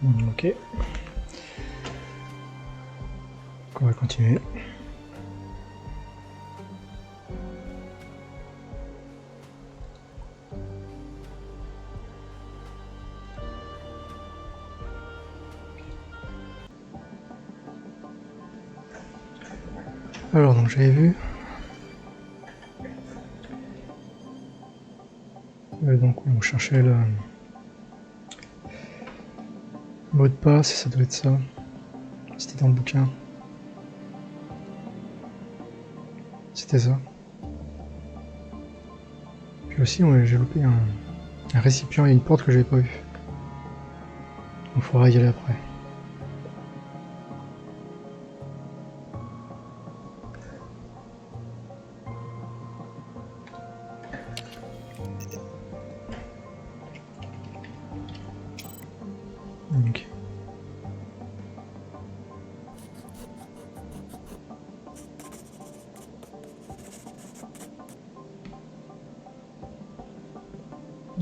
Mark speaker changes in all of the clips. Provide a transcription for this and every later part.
Speaker 1: Ok. Donc on va continuer. Alors donc j'avais vu. Donc on cherchait le mot de passe, ça doit être ça. C'était dans le bouquin. C'était ça. Puis aussi j'ai loupé un récipient et une porte que j'avais pas vu. Donc il faudra y aller après. Ok.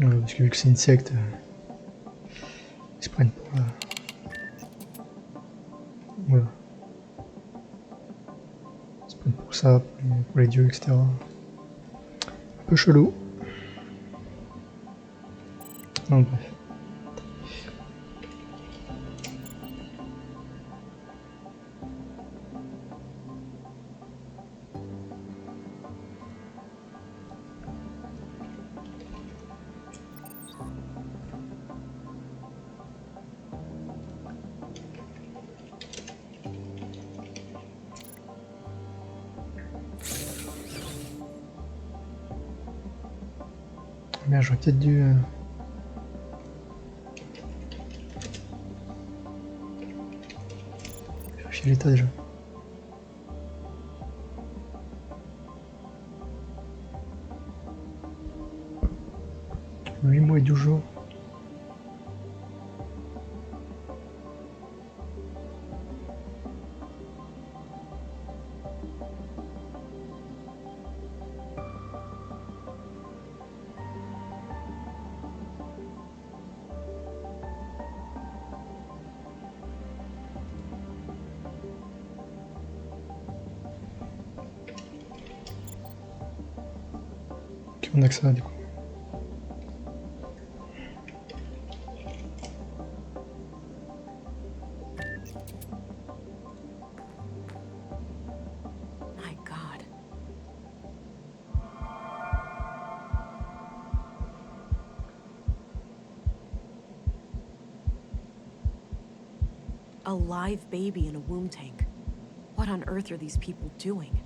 Speaker 1: Parce que vu que c'est une secte, ils se prennent pour la... Voilà. Ils se prennent pour ça, pour les dieux, etc. Un peu chelou. Non, bref. Merde, j'aurais peut-être dû... vérifier l'état déjà. « 8 mois et 12 jours. » On a que ça du coup.
Speaker 2: My God. A live baby in a womb tank. What on earth are these people doing?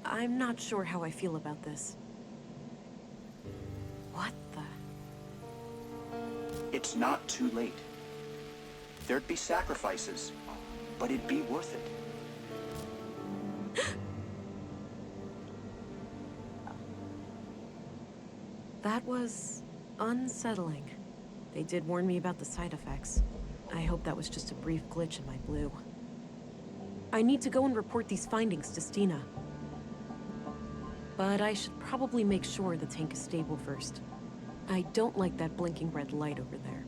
Speaker 2: I'm not sure how I feel about this. What the?
Speaker 3: It's not too late. There'd be sacrifices, but it'd be worth it.
Speaker 2: That was unsettling. They did warn me about the side effects. I hope that was just a brief glitch in my blue. I need to go and report these findings to Stina. But I should probably make sure the tank is stable first. I don't like that blinking red light over there.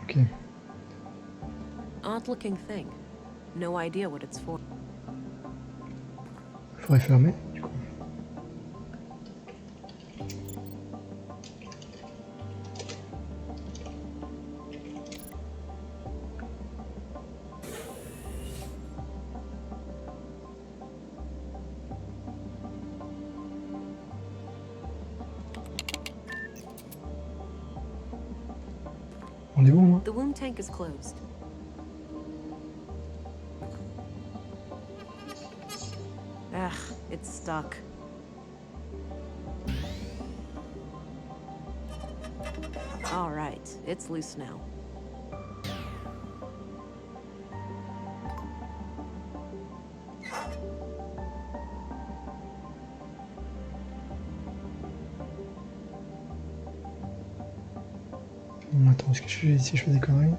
Speaker 1: Ok.
Speaker 2: Odd-looking thing. No idea what it's for.
Speaker 1: Faudrait fermer du coup. On est bon, moi?
Speaker 2: The womb tank is closed. Ugh, it's stuck. All right, it's loose now.
Speaker 1: Attends, est-ce que si je fais des conneries?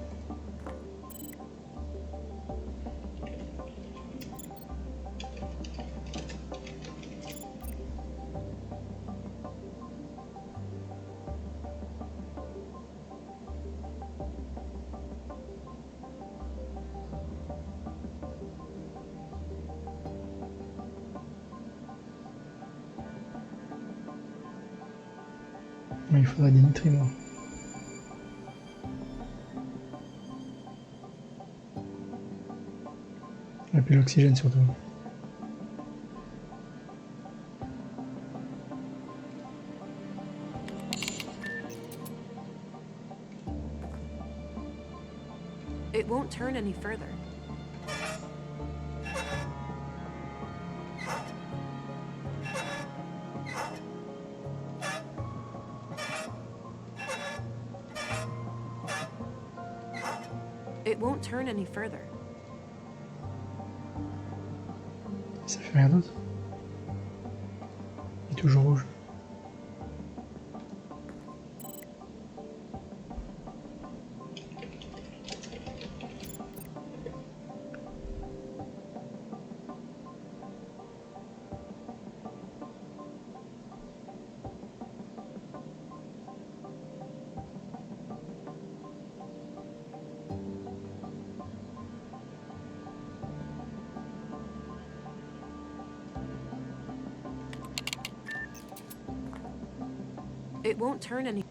Speaker 1: Mais il faudrait des nutriments. Et puis l'oxygène surtout.
Speaker 2: It won't turn any further. It won't turn any further.
Speaker 1: Ça fait rien d'autre. Il est toujours rouge.
Speaker 2: It won't turn any.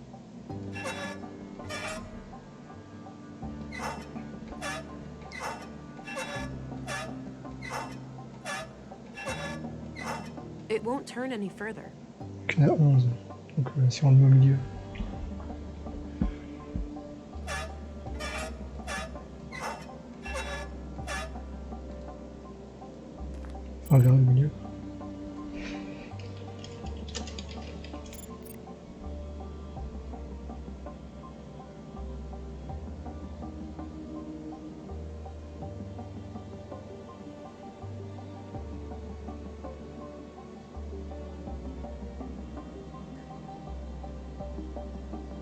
Speaker 2: It won't turn any further.
Speaker 1: Donc il y en a 11. Donc si on le met au milieu. Enfin vers le milieu.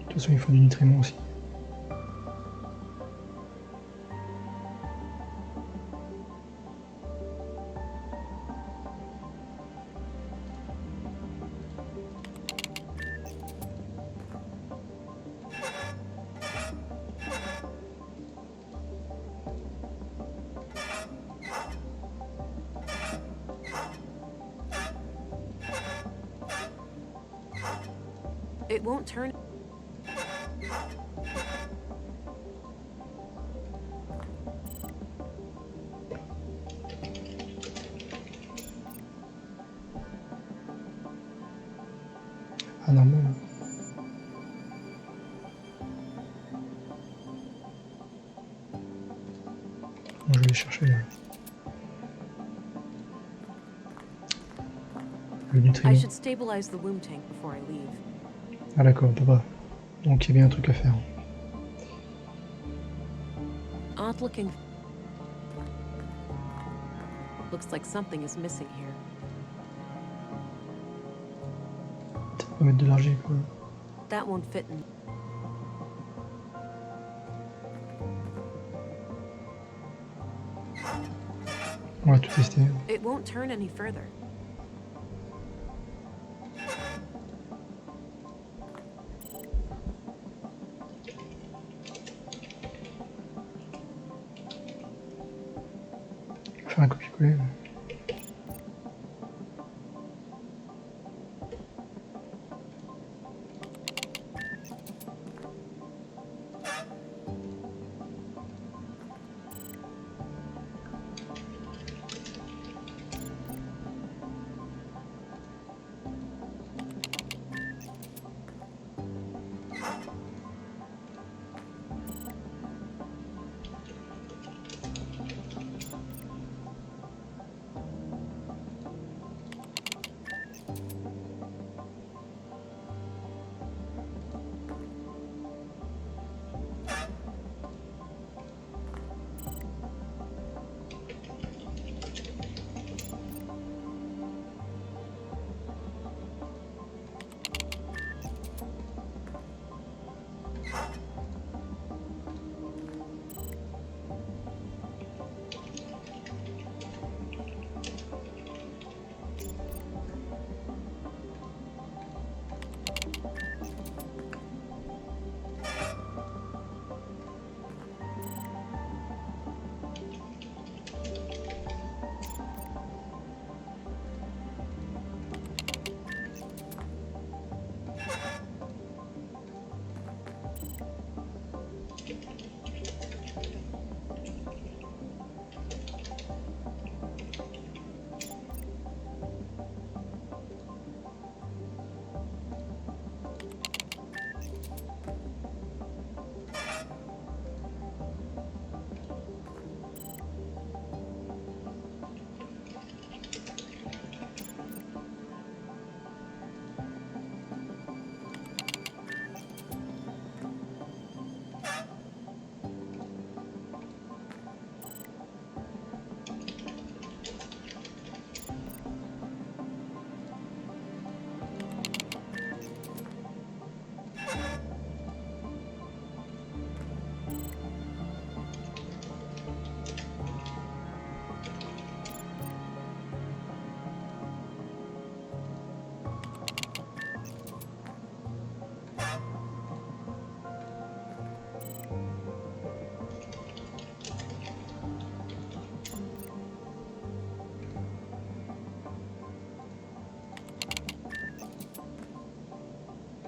Speaker 1: De toute façon, il faut du nutriment aussi.
Speaker 2: It won't turn.
Speaker 1: Ah normal. Bon, je vais chercher le
Speaker 2: I
Speaker 1: nutriment.
Speaker 2: should stabilize the womb tank before I leave.
Speaker 1: Ah d'accord, on peut pas. Donc il y a bien un truc à faire.
Speaker 2: Odd looking. Looks like something is missing here.
Speaker 1: On va mettre de l'argile quoi.
Speaker 2: That won't fit in.
Speaker 1: On va tout tester.
Speaker 2: It won't turn any further.
Speaker 1: Faire un copier-coller.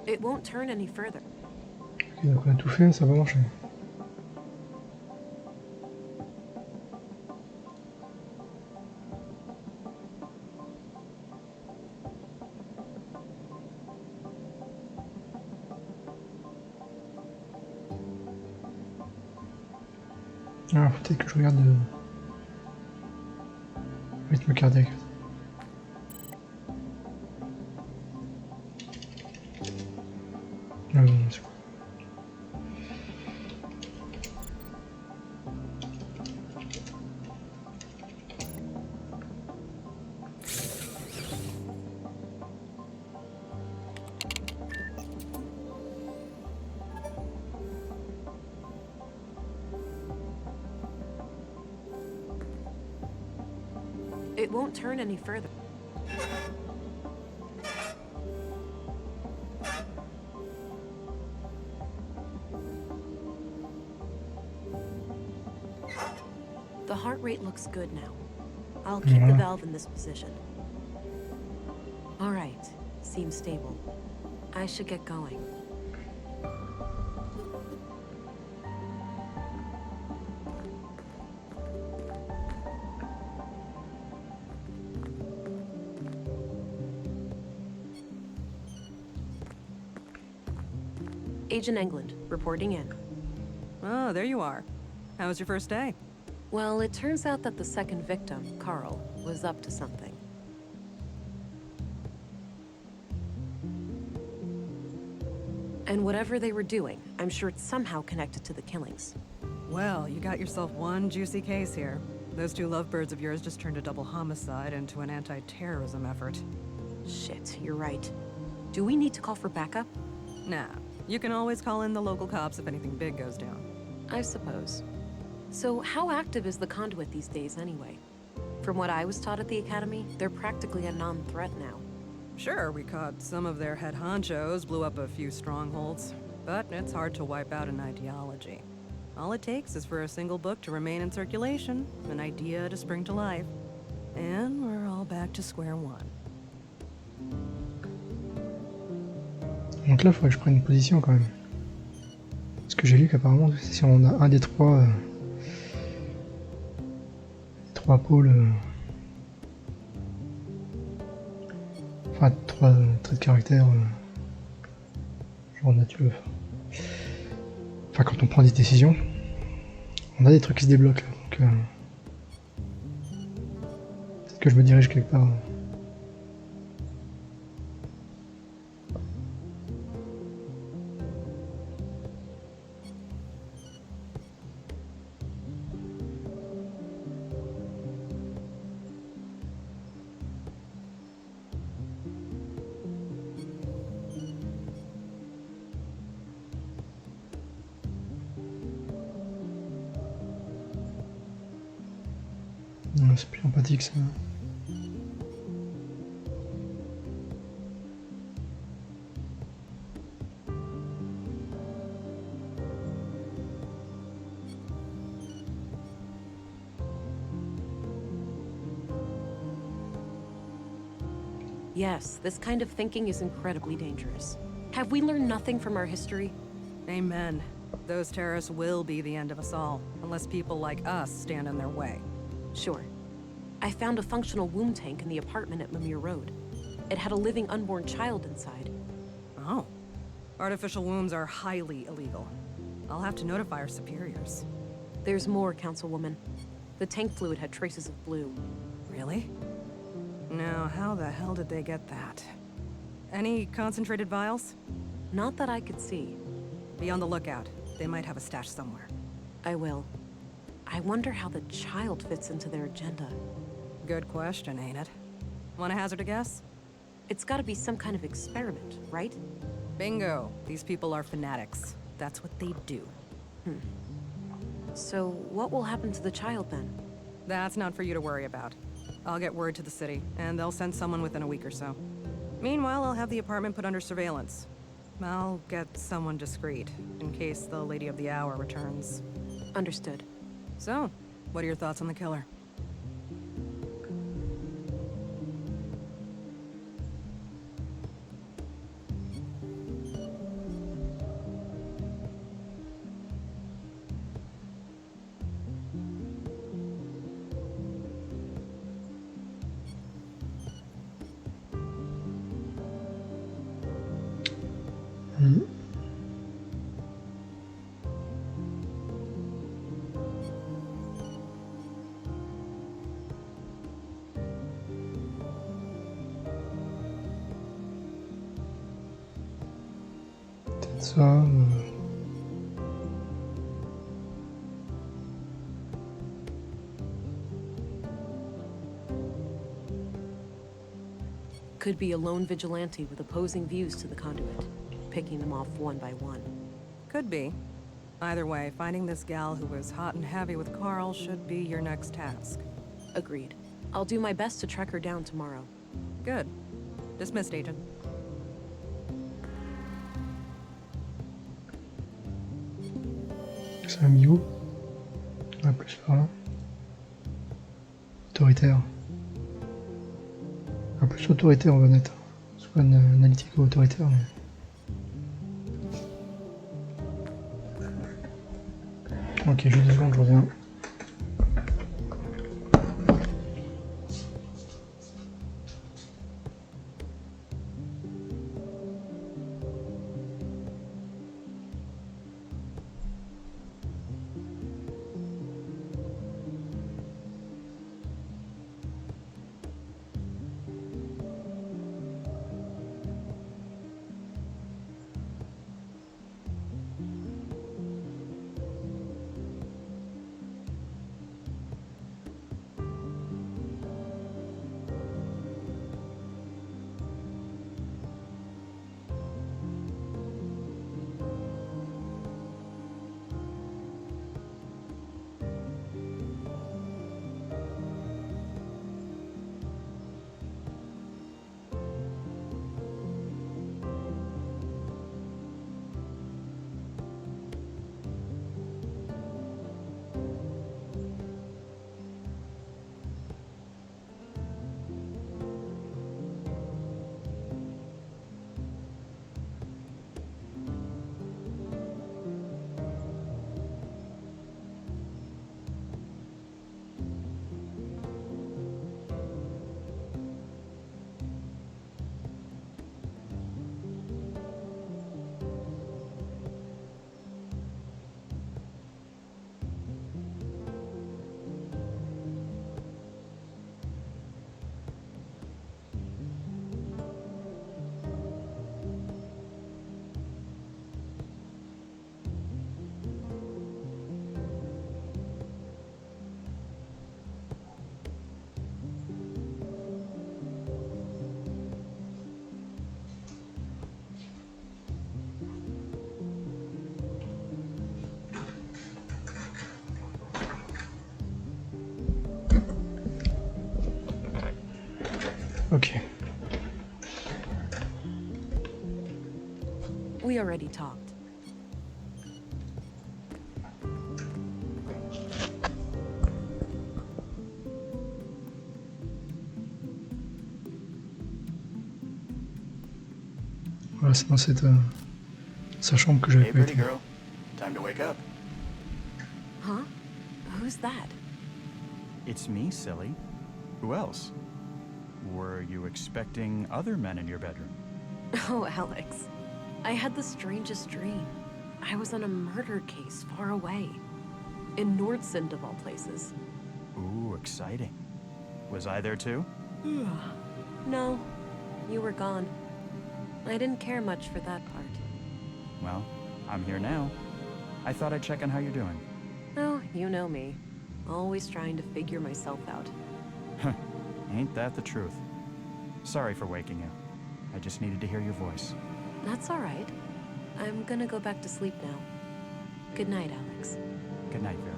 Speaker 2: It won't turn any further.
Speaker 1: Ok, donc on a tout fait, ça va marcher. Ah, faut peut-être que je regarde le rythme cardiaque. Ah, non, c'est quoi?
Speaker 2: It won't turn any further. The heart rate looks good now. I'll keep the valve in this position. All right, seems stable. I should get going. Agent England, reporting in.
Speaker 4: Oh, there you are. How was your first day?
Speaker 2: Well, it turns out that the second victim, Carl, was up to something. And whatever they were doing, I'm sure it's somehow connected to the killings.
Speaker 4: Well, you got yourself one juicy case here. Those two lovebirds of yours just turned a double homicide into an anti-terrorism effort.
Speaker 2: Shit, you're right. Do we need to call for backup?
Speaker 4: Nah, you can always call in the local cops if anything big goes down.
Speaker 2: I suppose. So how active is the Conduit these days anyway? From what I was taught at the Academy, they're practically a non-threat now.
Speaker 4: Sure, we caught some of their head honchos, blew up a few strongholds, but it's hard to wipe out an ideology. All it takes is for a single book to remain in circulation, an idea to spring to life, and we're all back to square one.
Speaker 1: Donc là, il faudrait que je prenne une position quand même. Parce que j'ai lu qu'apparemment, si on a un des trois pôles, enfin trois traits de caractère, genre nature, enfin quand on prend des décisions, on a des trucs qui se débloquent. Donc peut-être que je me dirige quelque part. Non, c'est plus empathique ça.
Speaker 2: Yes, this kind of thinking is incredibly dangerous. Have we learned nothing from our history?
Speaker 4: Amen. Those terrorists will be the end of us all, unless people like us stand in their way.
Speaker 2: Sure. I found a functional womb tank in the apartment at Mimir Road. It had a living unborn child inside.
Speaker 4: Oh. Artificial wombs are highly illegal. I'll have to notify our superiors.
Speaker 2: There's more, Councilwoman. The tank fluid had traces of blue.
Speaker 4: Really? Now, how the hell did they get that? Any concentrated vials?
Speaker 2: Not that I could see.
Speaker 4: Be on the lookout. They might have a stash somewhere.
Speaker 2: I will. I wonder how the child fits into their agenda.
Speaker 4: Good question, ain't it? Want to hazard a guess?
Speaker 2: It's gotta be some kind of experiment, right?
Speaker 4: Bingo. These people are fanatics. That's what they do.
Speaker 2: So, what will happen to the child then?
Speaker 4: That's not for you to worry about. I'll get word to the city, and they'll send someone within a week or so. Meanwhile, I'll have the apartment put under surveillance. I'll get someone discreet, in case the Lady of the Hour returns.
Speaker 2: Understood.
Speaker 4: So, what are your thoughts on the killer?
Speaker 1: Hmm. Peut-être ça.
Speaker 2: Could be a lone vigilante with opposing views to the conduit, picking them off one by one.
Speaker 4: Could be. Either way, finding this gal who was hot and heavy with Carl should be your next task.
Speaker 2: Agreed. I'll do my best to track her down tomorrow.
Speaker 4: Good. Dismissed, Agent.
Speaker 1: Ça a mis où? Ah, plus par là. Autoritaire. Ah, plus autoritaire, on va mettre. C'est pas une analytique ou autoritaire, mais. Ok, juste 2 secondes, je reviens. Ok.
Speaker 2: We already talked.
Speaker 1: Voilà, c'est dans cette sa chambre que j'avais
Speaker 3: Hey,
Speaker 1: pas
Speaker 3: pretty
Speaker 1: été.
Speaker 3: girl. Time to wake up.
Speaker 2: Huh? Who's that?
Speaker 3: It's me, silly. Who else? Were you expecting other men in your bedroom?
Speaker 2: Oh, Alex. I had the strangest dream. I was on a murder case far away. In Nordsund, of all places.
Speaker 3: Ooh, exciting. Was I there too?
Speaker 2: No, you were gone. I didn't care much for that part.
Speaker 3: Well, I'm here now. I thought I'd check on how you're doing.
Speaker 2: Oh, you know me. Always trying to figure myself out.
Speaker 3: Ain't that the truth? Sorry for waking you. I just needed to hear your voice.
Speaker 2: That's all right. I'm gonna go back to sleep now. Good night, Alex.
Speaker 3: Good night, Vera.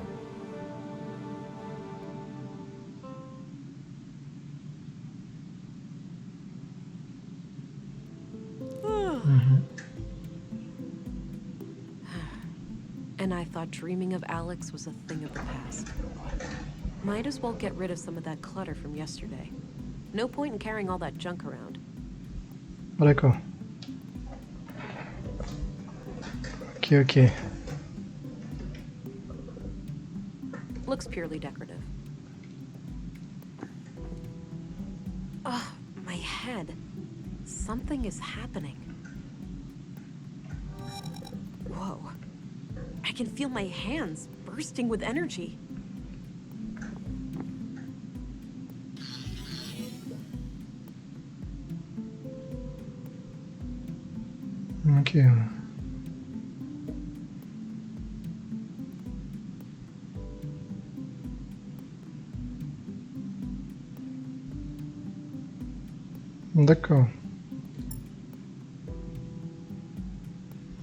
Speaker 2: And I thought dreaming of Alex was a thing of the past. Might as well get rid of some of that clutter from yesterday. No point in carrying all that junk around.
Speaker 1: Ah, d'accord. Ok, ok.
Speaker 2: Looks purely decorative. Ugh, my head. Something is happening. Whoa. I can feel my hands bursting with energy.
Speaker 1: Ok. D'accord.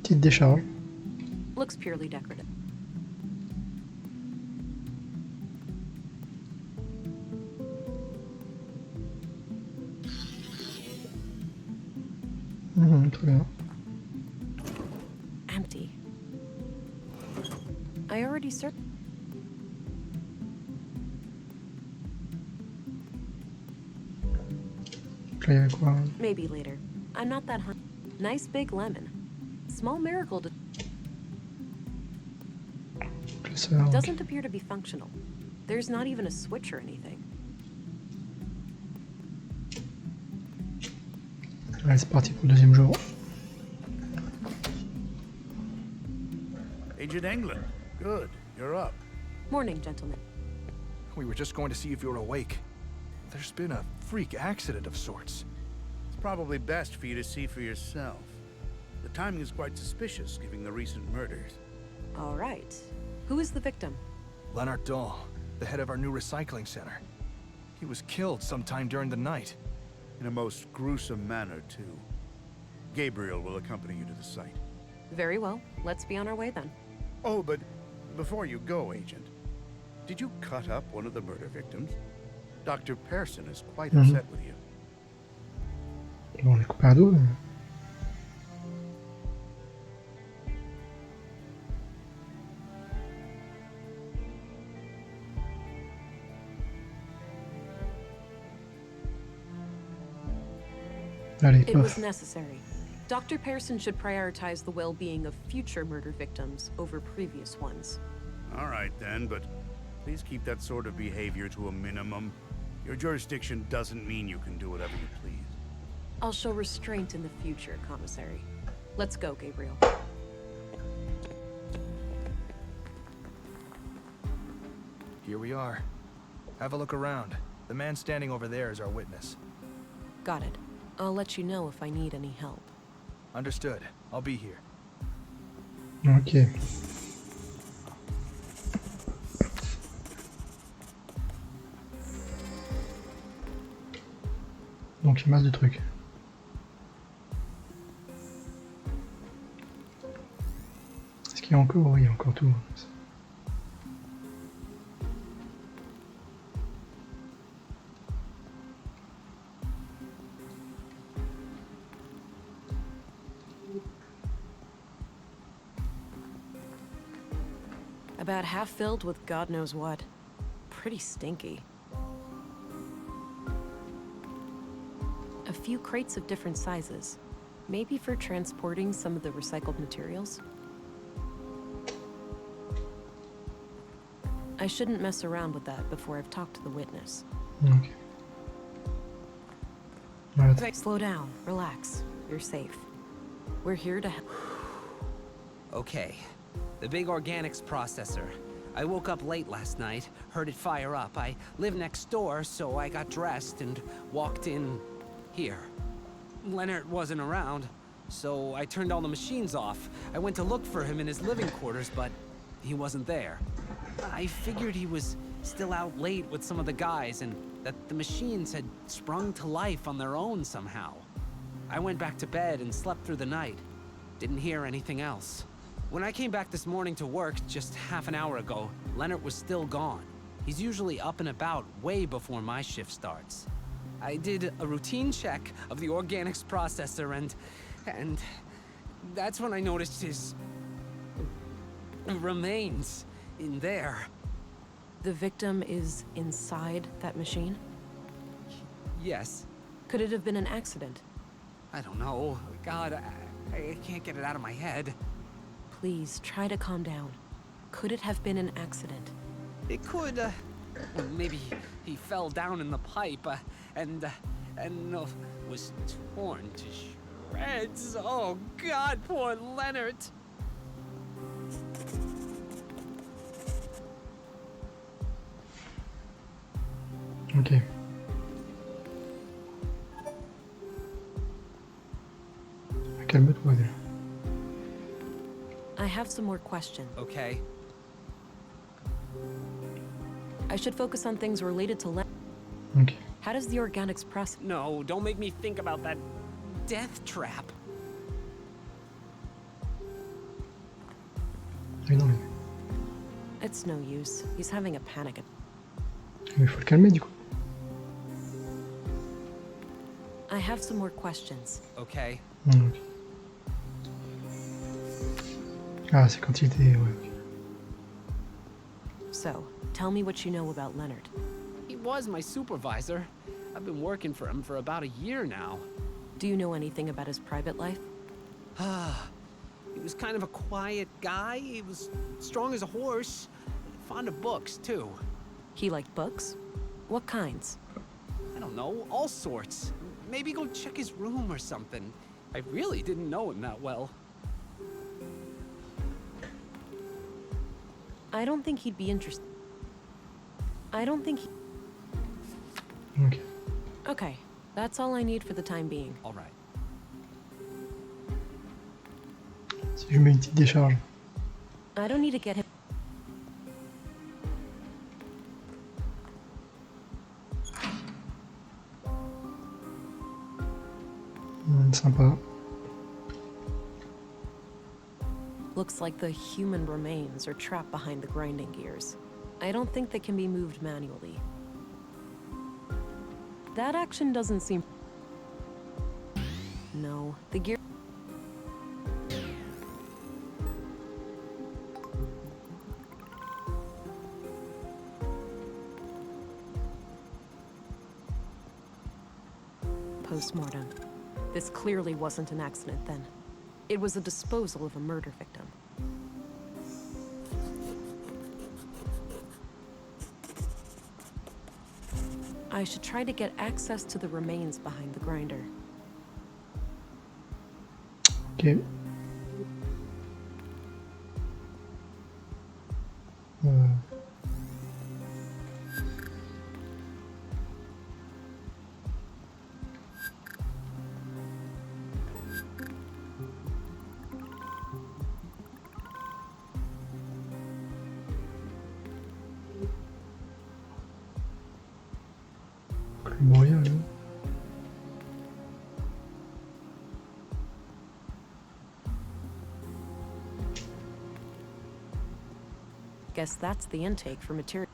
Speaker 1: Petite décharge.
Speaker 2: Looks purely decorative.
Speaker 1: Très bien.
Speaker 2: Empty. I already searched.
Speaker 1: Donc là, il y avait quoi?
Speaker 2: Maybe later. I'm not that hungry. Nice big lemon. Small miracle
Speaker 1: Classeur. Ok.
Speaker 2: doesn't appear to be functional. There's not even a switch or anything.
Speaker 1: Allez, c'est parti pour le deuxième jour.
Speaker 5: Agent England. Good. You're up.
Speaker 2: Morning, gentlemen.
Speaker 6: We were just going to see if you were awake. There's been a freak accident of sorts.
Speaker 5: It's probably best for you to see for yourself. The timing is quite suspicious, given the recent murders.
Speaker 2: All right. Who is the victim?
Speaker 6: Leonard Dahl, the head of our new recycling center. He was killed sometime during the night.
Speaker 5: In a most gruesome manner, too. Gabriel will accompany you to the site.
Speaker 2: Very well. Let's be on our way then.
Speaker 5: Oh, but before you go, Agent, did you cut up one of the murder victims? Dr. Pearson is quite upset with you.
Speaker 1: Bon, on les coupe à dos. Mais... Allez,
Speaker 2: It was
Speaker 1: paf.
Speaker 2: necessary. Dr. Pearson should prioritize the well-being of future murder victims over previous ones.
Speaker 5: All right, then, but please keep that sort of behavior to a minimum. Your jurisdiction doesn't mean you can do whatever you please.
Speaker 2: I'll show restraint in the future, Commissary. Let's go, Gabriel.
Speaker 6: Here we are. Have a look around. The man standing over there is our witness.
Speaker 2: Got it. I'll let you know if I need any help.
Speaker 6: Understood. I'll be here.
Speaker 1: Ok. Donc il y a masse de trucs. Est-ce qu'il y a encore? Oui, il y a encore tout.
Speaker 2: About half filled with God knows what. Pretty stinky. A few crates of different sizes. Maybe for transporting some of the recycled materials? I shouldn't mess around with that before I've talked to the witness.
Speaker 1: Ok. Voilà.
Speaker 2: Slow down, relax. You're safe. We're here to help.
Speaker 7: Okay. The big organics processor. I woke up late last night, heard it fire up. I live next door, so I got dressed and walked in here. Leonard wasn't around, so I turned all the machines off. I went to look for him in his living quarters, but he wasn't there. I figured he was still out late with some of the guys and that the machines had sprung to life on their own somehow. I went back to bed and slept through the night. Didn't hear anything else. When I came back this morning to work just half an hour ago, Leonard was still gone. He's usually up and about way before my shift starts. I did a routine check of the organics processor and that's when I noticed his remains in there.
Speaker 2: The victim is inside that machine?
Speaker 7: Yes.
Speaker 2: Could it have been an accident?
Speaker 7: I don't know. God, I can't get it out of my head.
Speaker 2: Please, try to calm down. Could it have been an accident?
Speaker 7: It could, well, maybe he fell down in the pipe, and was torn to shreds. Oh God, poor Leonard.
Speaker 1: Ok. Calme-toi déjà.
Speaker 2: I have some more questions.
Speaker 7: Okay.
Speaker 2: I should focus on things related to
Speaker 1: Ok.
Speaker 2: How does the organics process?
Speaker 7: No, don't make me think about that death trap.
Speaker 1: Oui, non, mais
Speaker 2: It's no use. He's having a panic attack.
Speaker 1: il faut le calmer du coup.
Speaker 2: I have some more questions.
Speaker 7: Okay.
Speaker 1: Ok. Ah, c'est quand il était. Ouais, ok.
Speaker 2: So, tell me what you know about Leonard.
Speaker 7: He was my supervisor. I've been working for him for about a year now.
Speaker 2: Do you know anything about his private life?
Speaker 7: He was kind of a quiet guy. He was strong as a horse. Fond of books, too.
Speaker 2: He liked books? What kinds?
Speaker 7: I don't know, all sorts. Maybe go check his room or something. I really didn't know him that well.
Speaker 2: I don't think he'd be interested. I don't think he...
Speaker 1: Ok.
Speaker 2: Okay, that's all I need for the time being.
Speaker 7: All right.
Speaker 1: Si je mets une petite décharge.
Speaker 2: I don't need to get him...
Speaker 1: Sympa.
Speaker 2: Looks like the human remains are trapped behind the grinding gears. I don't think they can be moved manually. That action doesn't seem... No, the gear... Postmortem. This clearly wasn't an accident then. It was a disposal of a murder victim. I should try to get access to the remains behind the grinder.
Speaker 1: Ok. Montréal, hein.
Speaker 2: Guess that's the intake for material.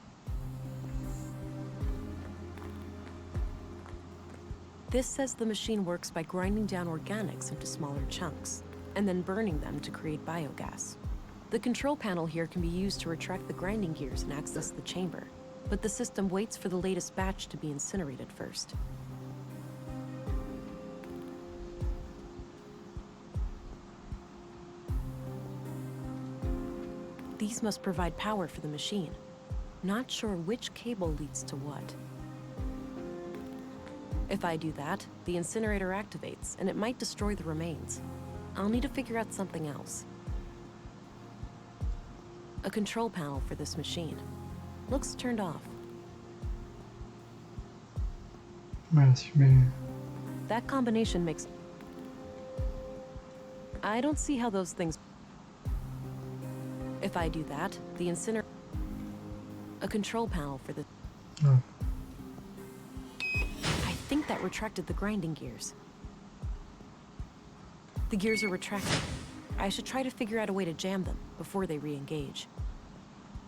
Speaker 2: This says the machine works by grinding down organics into smaller chunks, and then burning them to create biogas. The control panel here can be used to retract the grinding gears and access the chamber, but the system waits for the latest batch to be incinerated first. These must provide power for the machine. Not sure which cable leads to what. If I do that, the incinerator activates, and it might destroy the remains. I'll need to figure out something else. A control panel for this machine. Looks turned off.
Speaker 1: Voilà, si je mets.
Speaker 2: That combination makes... I don't see how those things... If I do that, the incinerator... A control panel for the...
Speaker 1: Ah.
Speaker 2: I think that retracted the grinding gears. The gears are retracted. I should try to figure out a way to jam them before they re-engage.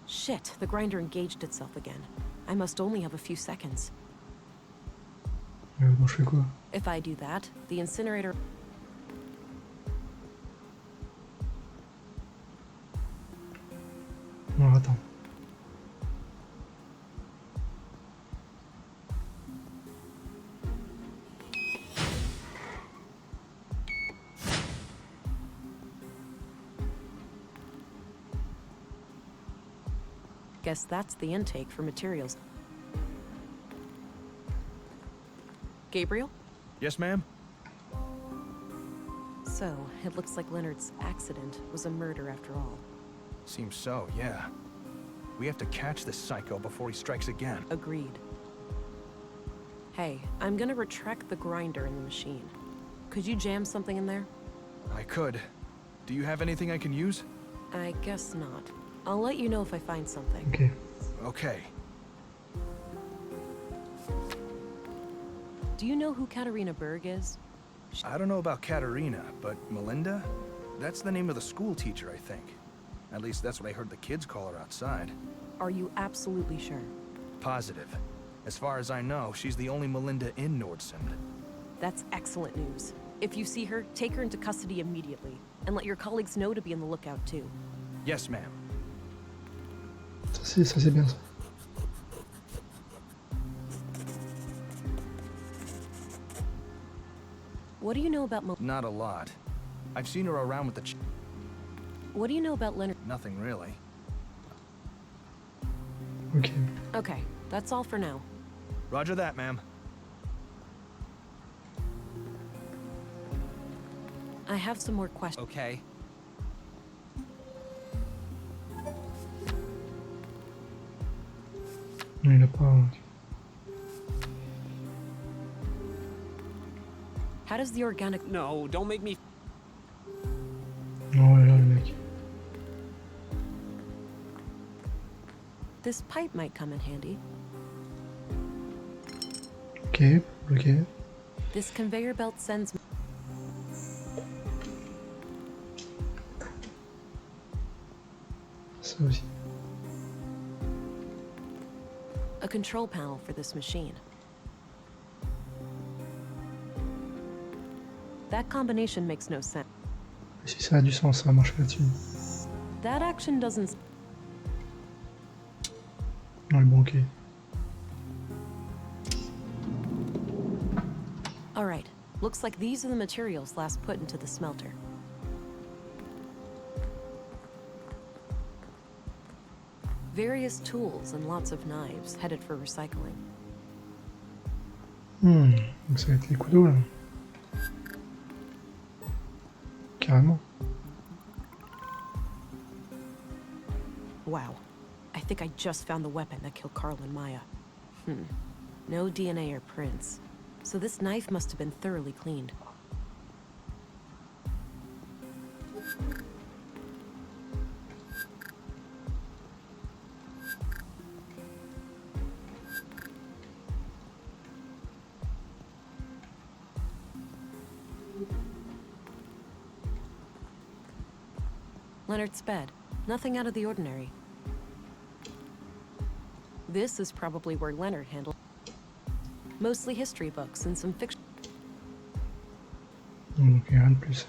Speaker 2: Shit, the grinder engaged itself again. I must only have a few seconds.
Speaker 1: Bon, je fais quoi?
Speaker 2: If I do that, the incinerator...
Speaker 1: Non, attends.
Speaker 2: Guess that's the intake for materials. Gabriel?
Speaker 6: Yes, ma'am?
Speaker 2: So, it looks like Leonard's accident was a murder after all.
Speaker 6: Seems so, yeah. We have to catch this psycho before he strikes again.
Speaker 2: Agreed. Hey, I'm gonna retract the grinder in the machine. Could you jam something in there?
Speaker 6: I could. Do you have anything I can use?
Speaker 2: I guess not. I'll let you know if I find something.
Speaker 1: Ok.
Speaker 6: Okay.
Speaker 2: Do you know who Katarina Berg is?
Speaker 6: I don't know about Katarina, but Melinda? That's the name of the school teacher, I think. At least that's what I heard the kids call her outside.
Speaker 2: Are you absolutely sure?
Speaker 6: Positive. As far as I know, she's the only Melinda in Nordsund.
Speaker 2: That's excellent news. If you see her, take her into custody immediately, and let your colleagues know to be on the lookout too.
Speaker 6: Yes, ma'am.
Speaker 1: Ça c'est bien ça.
Speaker 2: What do you know about
Speaker 6: Not a lot. I've seen her around with the
Speaker 2: What do you know about Leonard?
Speaker 6: Nothing really.
Speaker 1: Ok.
Speaker 2: Okay, that's all for now.
Speaker 6: Roger that, ma'am.
Speaker 2: I have some more questions.
Speaker 7: Okay.
Speaker 1: Non, il a pas.
Speaker 2: How does the organic...
Speaker 7: No, don't make me.
Speaker 1: Oh là là, le mec.
Speaker 2: This pipe might come in handy.
Speaker 1: Ok, bloqué.
Speaker 2: This conveyor belt sends...
Speaker 1: Ça aussi.
Speaker 2: a control panel for this machine. That combination makes no sense.
Speaker 1: Si ça a du sens, ça va marcher là-dessus.
Speaker 2: That action doesn't...
Speaker 1: Non, le banquet.
Speaker 2: Alright, looks like these are the materials last put into the smelter. Various tools and lots of knives headed for recycling.
Speaker 1: Donc ça va être les couteaux là. Carrément.
Speaker 2: Wow. I think I just found the weapon that killed Carl and Maya. No DNA or prints. So this knife must have been thoroughly cleaned. Leonard's bed. Nothing out of the ordinary. This is probably where Leonard handled. Mostly history books and some fiction.
Speaker 1: Donc rien de plus.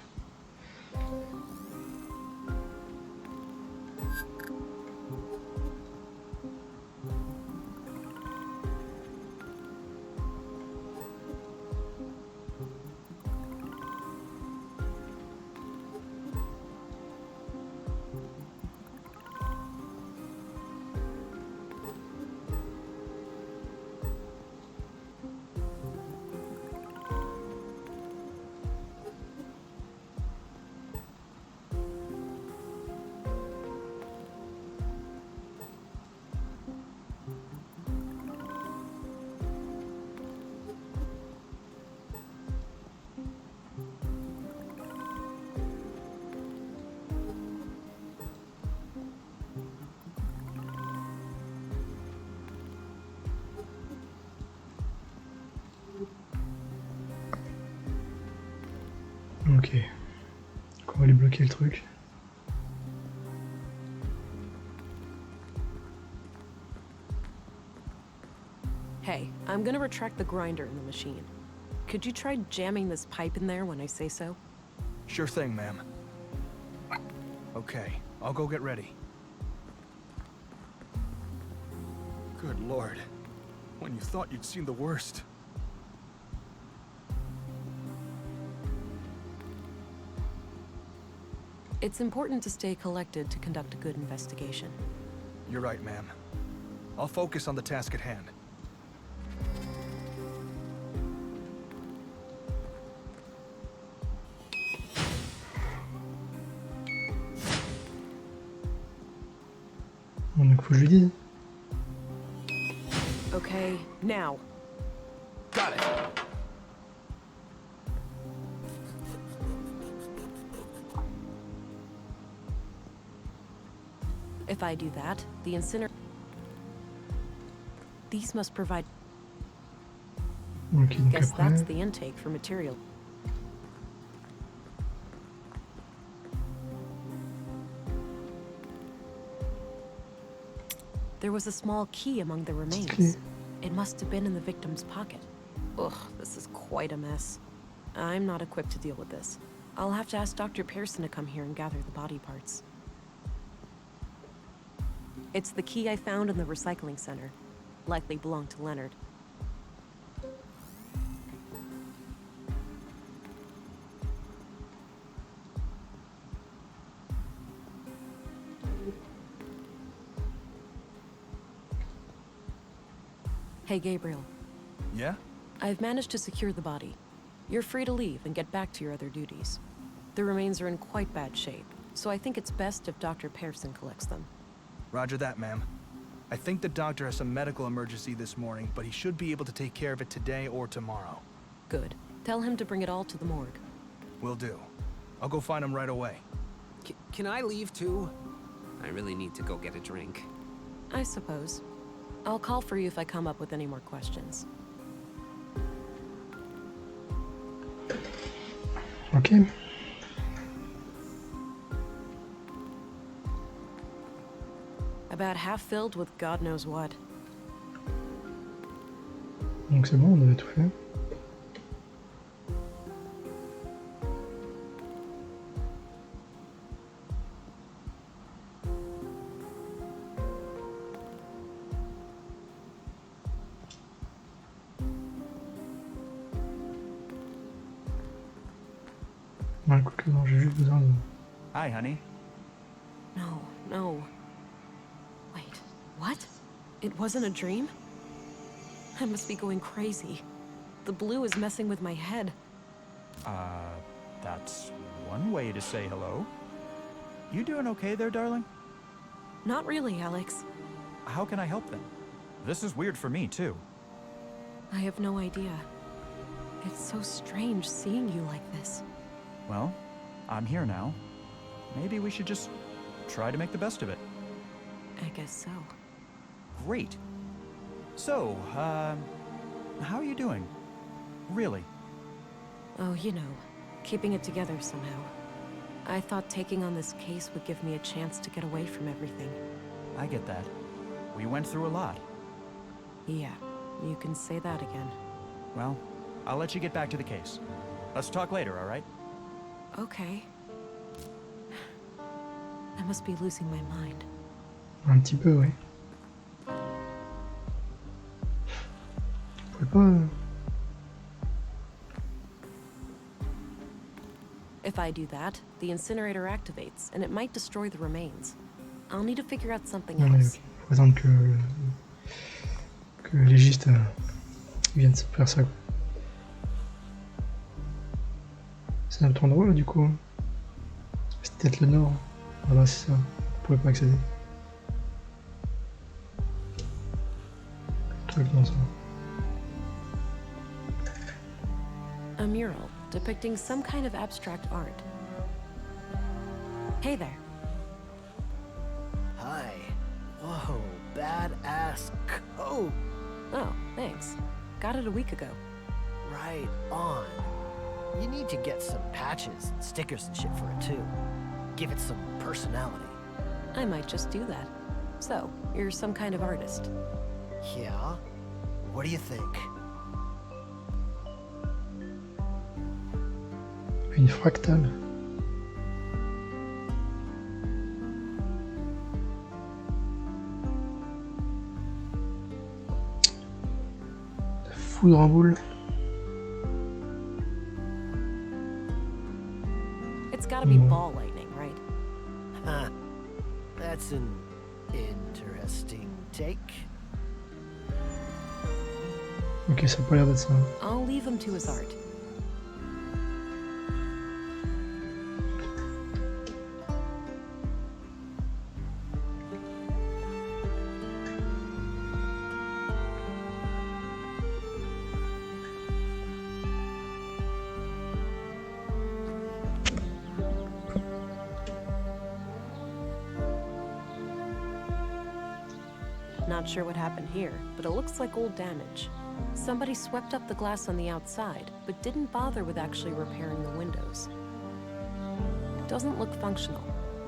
Speaker 1: Ok. Donc on va aller bloquer le truc.
Speaker 2: Hey, I'm gonna retract the grinder in the machine. Could you try jamming this pipe in there when I say so?
Speaker 6: Sure thing, ma'am. Okay, I'll go get ready. Good Lord. When you thought you'd seen the worst.
Speaker 2: It's important to stay collected to conduct a good investigation.
Speaker 6: You're right, ma'am. I'll focus on the task at hand.
Speaker 1: Bon, donc faut que je lui dise.
Speaker 2: Okay, now.
Speaker 6: Got it.
Speaker 2: If I do that, the incinerator... These must provide...
Speaker 1: Ok, donc
Speaker 2: Guess
Speaker 1: après...
Speaker 2: that's the intake for material. There was a small key among the remains.
Speaker 1: Key.
Speaker 2: It must have been in the victim's pocket. Ugh, this is quite a mess. I'm not equipped to deal with this. I'll have to ask Dr. Pearson to come here and gather the body parts. It's the key I found in the recycling center. Likely belonged to Leonard. Hey, Gabriel.
Speaker 6: Yeah?
Speaker 2: I've managed to secure the body. You're free to leave and get back to your other duties. The remains are in quite bad shape, so I think it's best if Dr. Pearson collects them.
Speaker 6: Roger that, ma'am. I think the doctor has some medical emergency this morning, but he should be able to take care of it today or tomorrow.
Speaker 2: Good. Tell him to bring it all to the morgue.
Speaker 6: Will do. I'll go find him right away.
Speaker 7: Can I leave too? I really need to go get a drink.
Speaker 2: I suppose. I'll call for you if I come up with any more questions.
Speaker 1: Ok.
Speaker 2: About half filled with God knows what.
Speaker 1: Donc c'est bon, on avait tout fait. Ouais, écoute, non, j'ai juste besoin de...
Speaker 3: Hi, honey.
Speaker 2: No, no. Wait, what? It wasn't a dream? I must be going crazy. The blue is messing with my head.
Speaker 3: That's one way to say hello. You doing okay there, darling?
Speaker 2: Not really, Alex.
Speaker 3: How can I help then? This is weird for me, too.
Speaker 2: I have no idea. It's so strange seeing you like this.
Speaker 3: Well, I'm here now. Maybe we should just try to make the best of it.
Speaker 2: I guess so.
Speaker 3: Great. So, how are you doing? Really?
Speaker 2: Oh, you know, keeping it together somehow. I thought taking on this case would give me a chance to get away from everything.
Speaker 3: I get that. We went through a lot.
Speaker 2: Yeah, you can say that again.
Speaker 3: Well, I'll let you get back to the case. Let's talk later, all right?
Speaker 2: Okay. I must be losing my mind.
Speaker 1: Un petit peu, oui. Vous pouvez pas...
Speaker 2: If I do that, the incinerator activates, and it might destroy the remains. I'll need to figure out something
Speaker 1: Non mais
Speaker 2: else.
Speaker 1: ok. Faut attendre que le légiste vienne faire ça. Quoi. C'est un autre endroit là du coup. C'est peut-être le nord. Voilà, c'est ça. On pouvait pas accéder. Truc dans ça.
Speaker 2: A mural depicting some kind of abstract art. Hey there.
Speaker 8: Hi. Whoa, badass coat.
Speaker 2: Oh, thanks. Got it a week ago.
Speaker 8: Right on. You need to get some patches and stickers and shit for it too. Give it some personality.
Speaker 2: I might just do that. So, you're some kind of artist.
Speaker 8: Yeah? What do you think?
Speaker 1: Une fractale. La foudre en boule.
Speaker 2: It's gotta be ball lightning, right?
Speaker 8: Huh. That's an interesting take.
Speaker 1: Ok, ça a pas l'air d'être ça.
Speaker 2: I'll leave him to his art. Not sure what happened here, but it looks like old damage. Somebody swept up the glass on the outside, but didn't bother with actually repairing the windows. Doesn't look functional.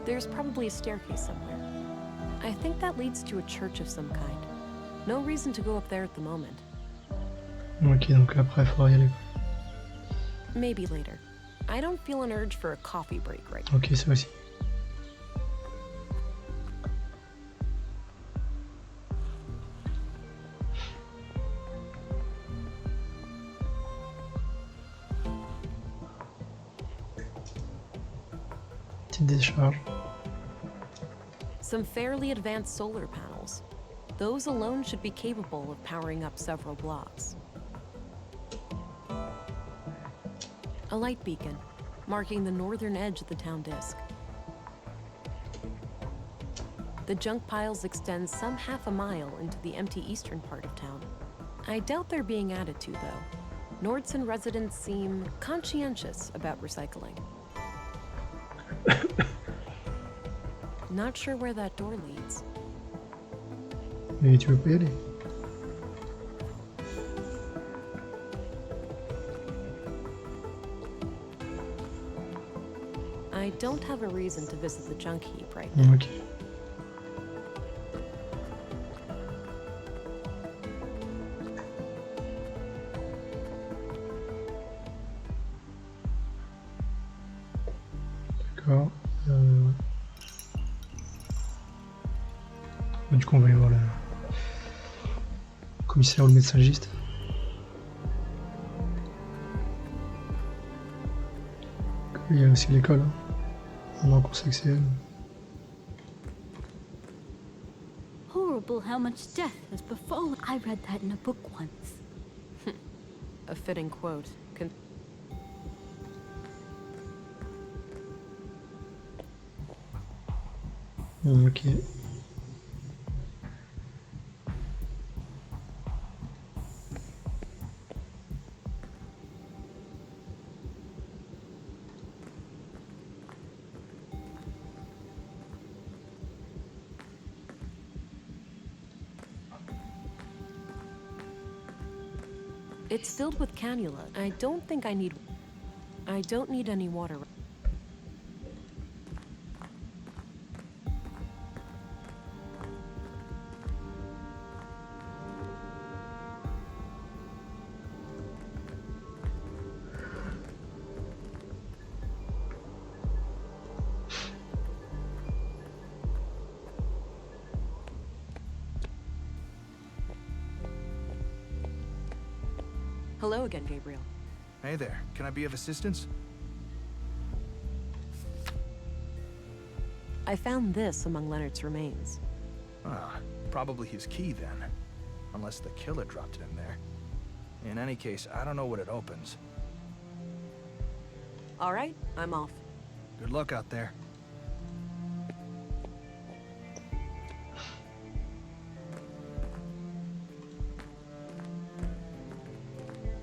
Speaker 2: There's probably a staircase somewhere. I think that leads to a church of some kind. No reason to go up there at the moment.
Speaker 1: Ok, donc après, il faudra y aller.
Speaker 2: Maybe later. I don't feel an urge for a coffee break right now.
Speaker 1: Ok, ça aussi. Petite décharge.
Speaker 2: Some fairly advanced solar panels. Those alone should be capable of powering up several blocks. A light beacon, marking the northern edge of the town disk. The junk piles extend some half a mile into the empty eastern part of town. I doubt they're being added to, though. Nordson residents seem conscientious about recycling. Not sure where that door leads.
Speaker 1: Mais tu veux pas y aller?
Speaker 2: I don't have a reason to visit the junk heap right now.
Speaker 1: Ok. D'accord. Du coup, on va aller voir le commissaire ou le médecin légiste. Il y a aussi l'école. Hein. Maintenant qu'on sait que c'est elle.
Speaker 9: Horrible how much death has befallen. I read that in a book once.
Speaker 2: A fitting quote.
Speaker 1: Ok.
Speaker 2: It's filled with cannula. I don't need any water. Hello again, Gabriel.
Speaker 6: Hey there, can I be of assistance?
Speaker 2: I found this among Leonard's remains.
Speaker 6: Ah, probably his key then. Unless the killer dropped it in there. In any case, I don't know what it opens.
Speaker 2: All right, I'm off.
Speaker 6: Good luck out there.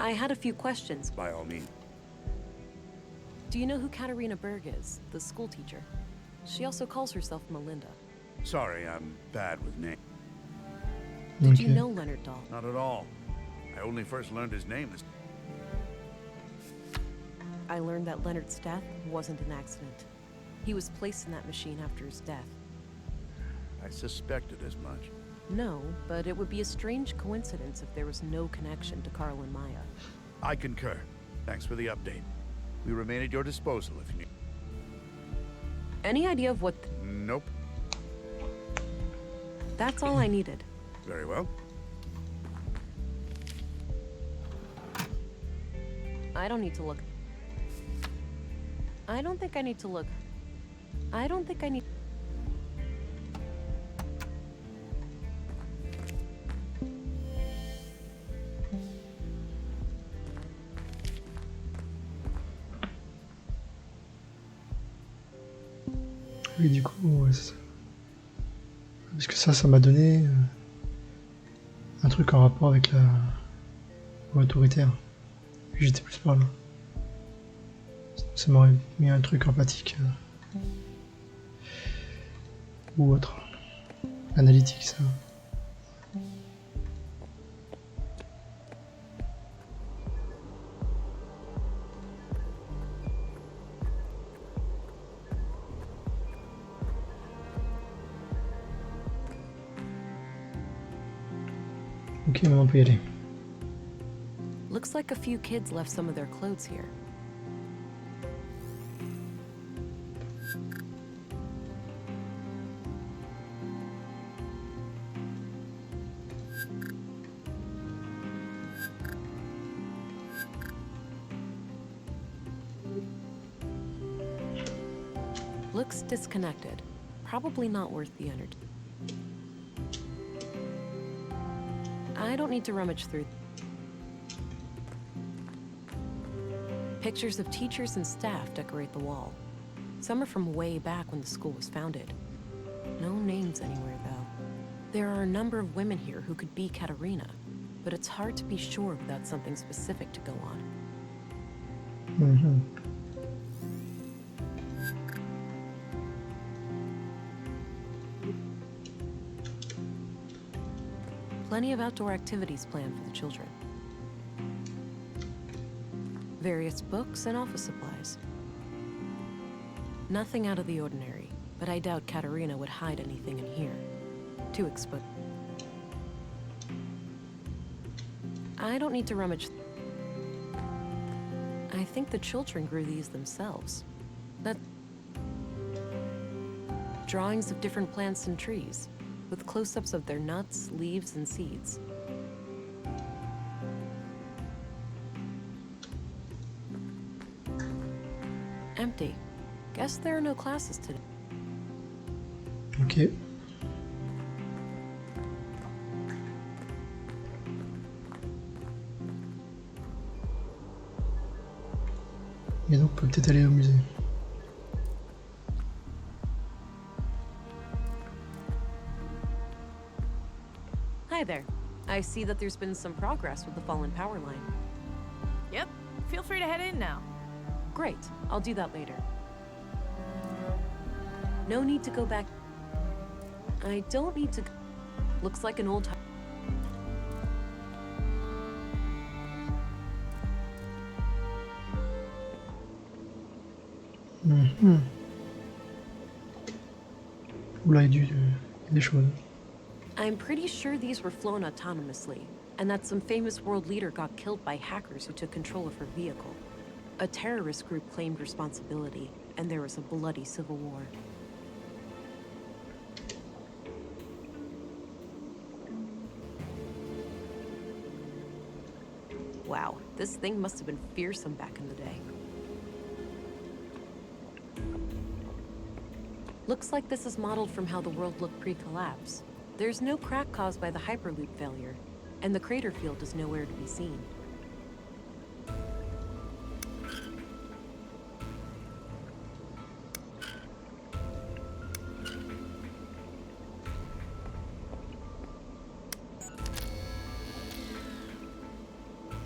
Speaker 2: I had a few questions.
Speaker 5: By all means.
Speaker 2: Do you know who Katarina Berg is, the school teacher? She also calls herself Melinda.
Speaker 5: Sorry, I'm bad with names.
Speaker 2: Did you know Leonard Dahl?
Speaker 5: Not at all. I only first learned his name as...
Speaker 2: I learned that Leonard's death wasn't an accident. He was placed in that machine after his death.
Speaker 5: I suspected as much.
Speaker 2: No, but it would be a strange coincidence if there was no connection to Carl and Maya.
Speaker 5: I concur. Thanks for the update. We remain at your disposal if you need.
Speaker 2: Any idea of what...
Speaker 5: Nope.
Speaker 2: That's all I needed.
Speaker 5: Very well.
Speaker 2: I don't need to look. I don't think I need to look. I don't think I need...
Speaker 1: Oui, du coup, ouais, c'est ça. Parce que ça m'a donné un truc en rapport avec la loi autoritaire. Puis j'étais plus par là. Ça m'aurait mis un truc empathique. Ou autre. Analytique, ça. Ok, maintenant on peut y aller.
Speaker 2: Looks like a few kids left some of their clothes here. Looks disconnected. Probably not worth the energy. I don't need to rummage through. Pictures of teachers and staff decorate the wall. Some are from way back when the school was founded. No names anywhere, though. There are a number of women here who could be Katerina, but it's hard to be sure without something specific to go on.
Speaker 1: Mhm.
Speaker 2: Plenty of outdoor activities planned for the children. Various books and office supplies. Nothing out of the ordinary, but I doubt Katerina would hide anything in here. Too exposed. I don't need to rummage. I think the children grew these themselves. That drawings of different plants and trees, with close-ups of their nuts, leaves, and seeds. Empty. Guess there are no classes today.
Speaker 1: Ok. Et donc on peut peut-être aller au musée.
Speaker 2: Hi there. I see that there's been some progress with the fallen power line.
Speaker 10: Yep, feel free to head in now.
Speaker 2: Great. I'll do that later. No need to go back. I don't need to. Looks like an old.
Speaker 1: Mhm. Oula, il y a des choses.
Speaker 2: I'm pretty sure these were flown autonomously, and that some famous world leader got killed by hackers who took control of her vehicle. A terrorist group claimed responsibility, and there was a bloody civil war. Wow, this thing must have been fearsome back in the day. Looks like this is modeled from how the world looked pre-collapse. There's no crack caused by the Hyperloop failure, and the crater field is nowhere to be seen.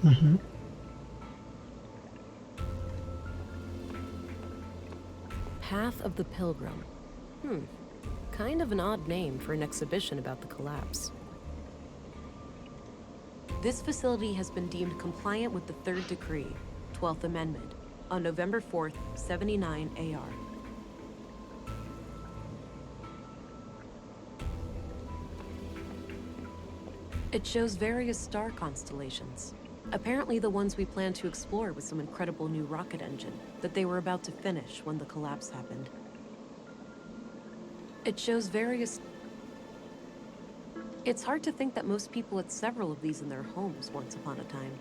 Speaker 1: Mhm.
Speaker 2: Path of the Pilgrim. Kind of an odd name for an exhibition about the collapse. This facility has been deemed compliant with the Third Decree, 12th Amendment, on November 4th, 79 AR. It shows various star constellations. Apparently the ones we plan to explore with some incredible new rocket engine that they were about to finish when the collapse happened. It shows various... It's hard to think that most people had several of these in their homes once upon a time.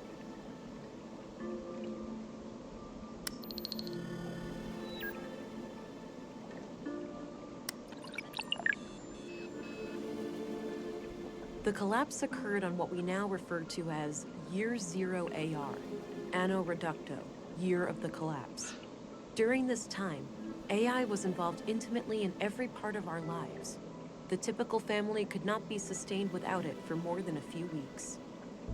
Speaker 2: The collapse occurred on what we now refer to as Year Zero AR, Anno Reducto, Year of the Collapse. During this time, AI was involved intimately in every part of our lives. The typical family could not be sustained without it for more than a few weeks.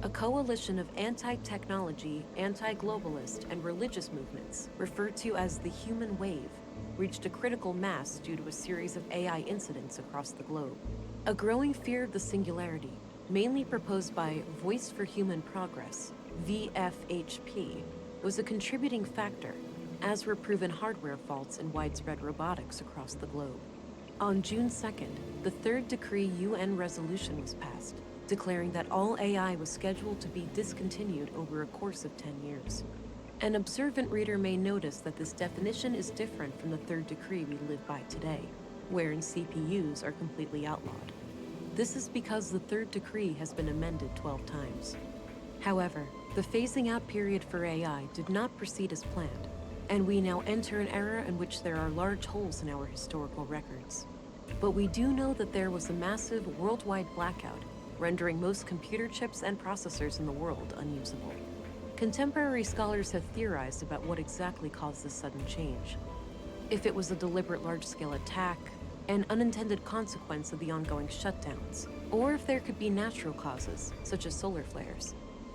Speaker 2: A coalition of anti-technology, anti-globalist, and religious movements, referred to as the Human Wave, reached a critical mass due to a series of AI incidents across the globe. A growing fear of the singularity, mainly proposed by Voice for Human Progress, VFHP, was a contributing factor, as were proven hardware faults and widespread robotics across the globe. On June 2nd, the Third Decree UN resolution was passed, declaring that all AI was scheduled to be discontinued over a course of 10 years. An observant reader may notice that this definition is different from the third decree we live by today, wherein CPUs are completely outlawed. This is because the third decree has been amended 12 times. However, the phasing out period for AI did not proceed as planned, and we now enter an era in which there are large holes in our historical records. But we do know that there was a massive worldwide blackout, rendering most computer chips and processors in the world unusable. Contemporary scholars have theorized about what exactly caused this sudden change. If it was a deliberate large-scale attack, an unintended consequence of the ongoing shutdowns, or if there could be natural causes, such as solar flares.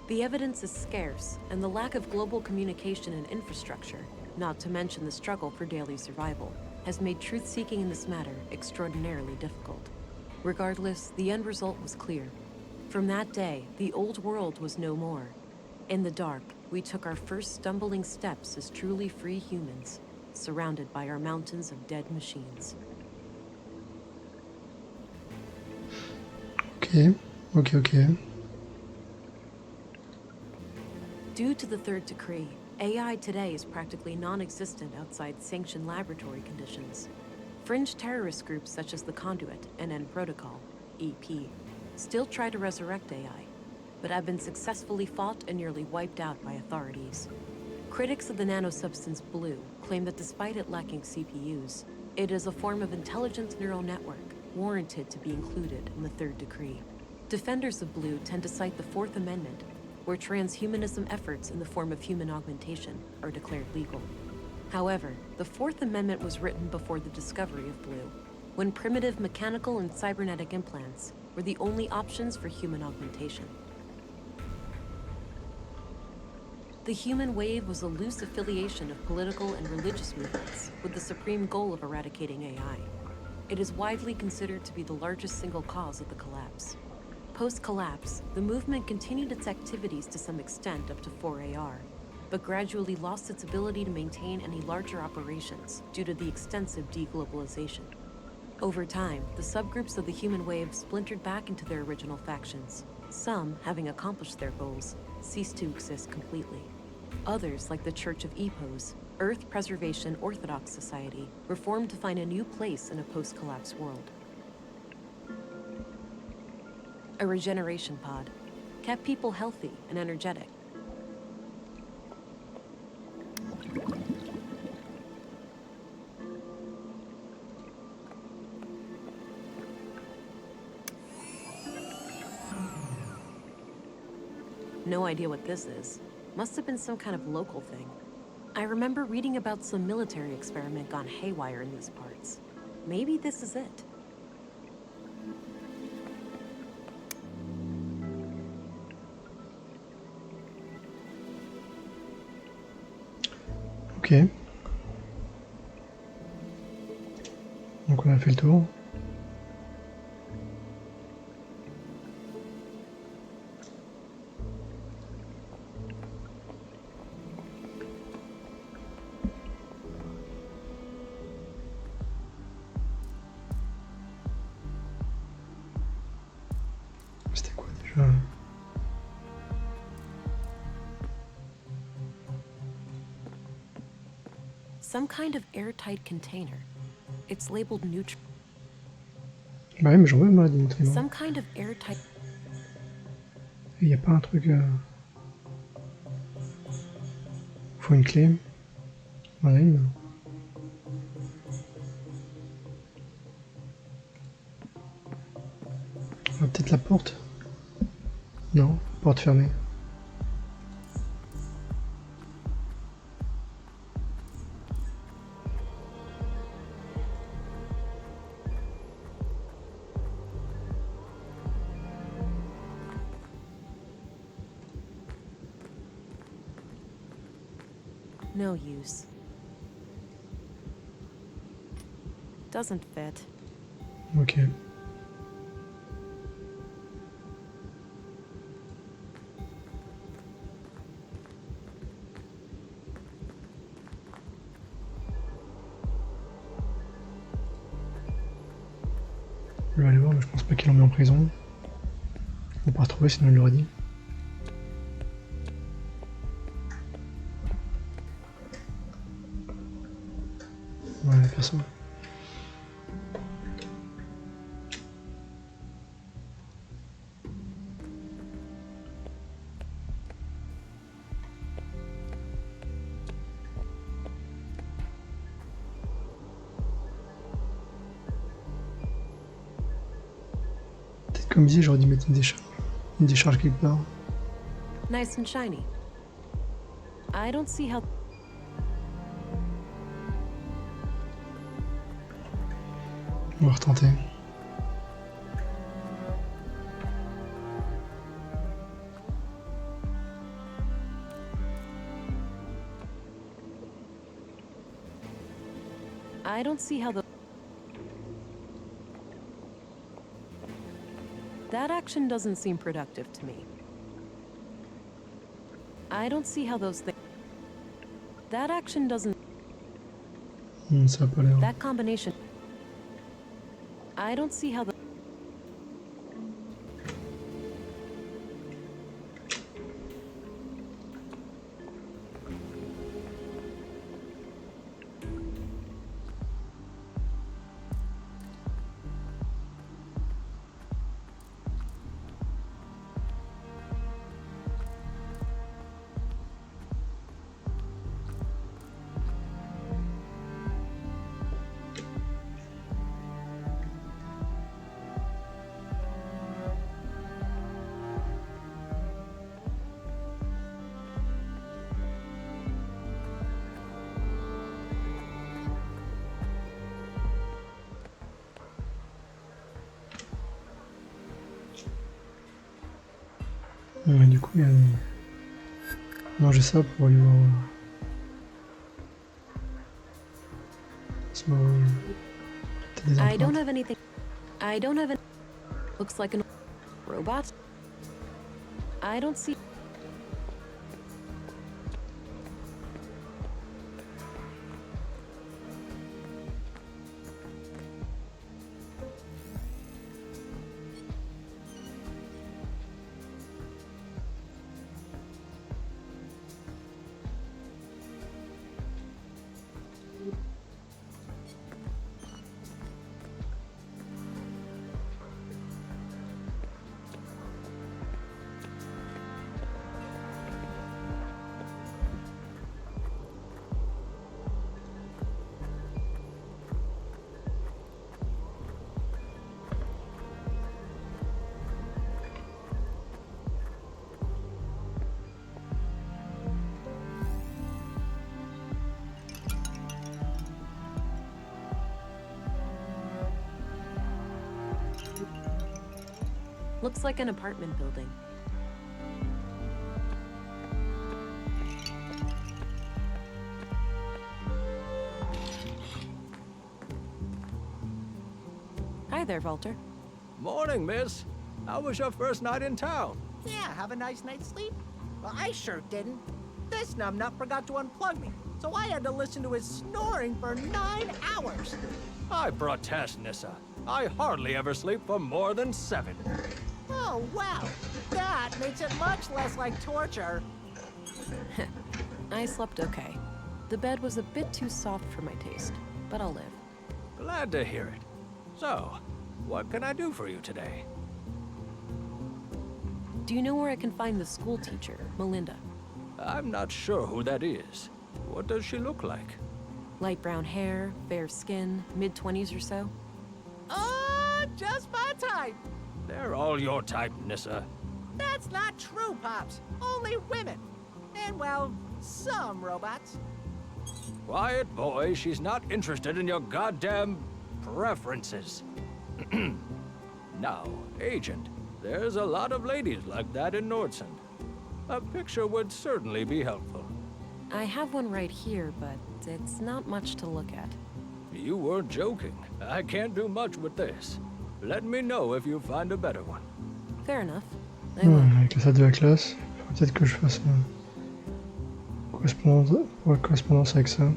Speaker 2: The evidence is scarce, and the lack of global communication and infrastructure, not to mention the struggle for daily survival, has made truth-seeking in this matter extraordinarily difficult. Regardless, the end result was clear. From that day, the old world was no more. In the dark, we took our first stumbling steps as truly free humans, surrounded by our mountains of dead machines.
Speaker 1: Ok.
Speaker 2: Due to the third decree, AI today is practically non-existent outside sanctioned laboratory conditions. Fringe terrorist groups such as the Conduit and End Protocol, EP, still try to resurrect AI, but have been successfully fought and nearly wiped out by authorities. Critics of the nanosubstance Blue claim that despite it lacking CPUs, it is a form of intelligent neural network warranted to be included in the third decree. Defenders of Blue tend to cite the Fourth Amendment, where transhumanism efforts in the form of human augmentation are declared legal. However, the Fourth Amendment was written before the discovery of Blue, when primitive mechanical and cybernetic implants were the only options for human augmentation. The human wave was a loose affiliation of political and religious movements with the supreme goal of eradicating AI. It is widely considered to be the largest single cause of the collapse. Post-collapse, the movement continued its activities to some extent up to 4AR, but gradually lost its ability to maintain any larger operations due to the extensive deglobalization. Over time, the subgroups of the human wave splintered back into their original factions. Some, having accomplished their goals, ceased to exist completely. Others, like the Church of Epos, Earth Preservation Orthodox Society, were formed to find a new place in a post-collapse world. A regeneration pod kept people healthy and energetic. No idea what this is. Must have been some kind of local thing. I remember reading about some military experiment gone haywire in these parts. Maybe this is it.
Speaker 1: Ok. Donc on a fait le tour. C'était quoi déjà?
Speaker 2: Some kind of airtight container. It's labeled neutral.
Speaker 1: Bah ouais, mais j'en veux moi des nutriments.
Speaker 2: Some kind of airtight.
Speaker 1: Il y a pas un truc. Faut une clé. Voilà une. Ah, peut-être la porte. Non, porte fermée.
Speaker 2: No use. Doesn't fit.
Speaker 1: Ok. Je vais aller voir, mais je pense pas qu'il en met en prison. Ou pas retrouvé, sinon il l'aurait dit. Ouais, personne. Peut-être comme disait, j'aurais dû mettre une décharge quelque part.
Speaker 2: Nice and shiny. I don't see how...
Speaker 1: On va retenter.
Speaker 2: I don't see how the... That action doesn't seem productive to me. I don't see how those things... That action doesn't...
Speaker 1: Ça a pas l'air.
Speaker 2: That combination... I don't see how the...
Speaker 1: Ouais, du coup, il y a manger ça pour aller voir.
Speaker 2: I don't have anything. I don't have any. Looks like an robot. I don't see. Looks like an apartment building. Hi there, Walter.
Speaker 11: Morning, miss. How was your first night in town?
Speaker 12: Yeah, have a nice night's sleep? Well, I sure didn't. This numbnut forgot to unplug me, so I had to listen to his snoring for 9 hours.
Speaker 11: I protest, Nissa. I hardly ever sleep for more than 7.
Speaker 12: Oh, wow. That makes it much less like torture.
Speaker 2: I slept okay. The bed was a bit too soft for my taste, but I'll live.
Speaker 11: Glad to hear it. So, what can I do for you today?
Speaker 2: Do you know where I can find the school teacher, Melinda?
Speaker 11: I'm not sure who that is. What does she look like?
Speaker 2: Light brown hair, fair skin, mid-20s or so.
Speaker 12: Oh, just my type.
Speaker 11: They're all your type, Nissa.
Speaker 12: That's not true, Pops. Only women. And, well, some robots.
Speaker 11: Quiet, boy. She's not interested in your goddamn preferences. Now, Agent, there's a lot of ladies like that in Nordsund. A picture would certainly be helpful.
Speaker 2: I have one right here, but it's not much to look at.
Speaker 11: You weren't joking. I can't do much with this. Let me know if you find a better one.
Speaker 2: Fair enough.
Speaker 1: Avec la salle de la classe, peut-être que je fasse correspondance avec ça.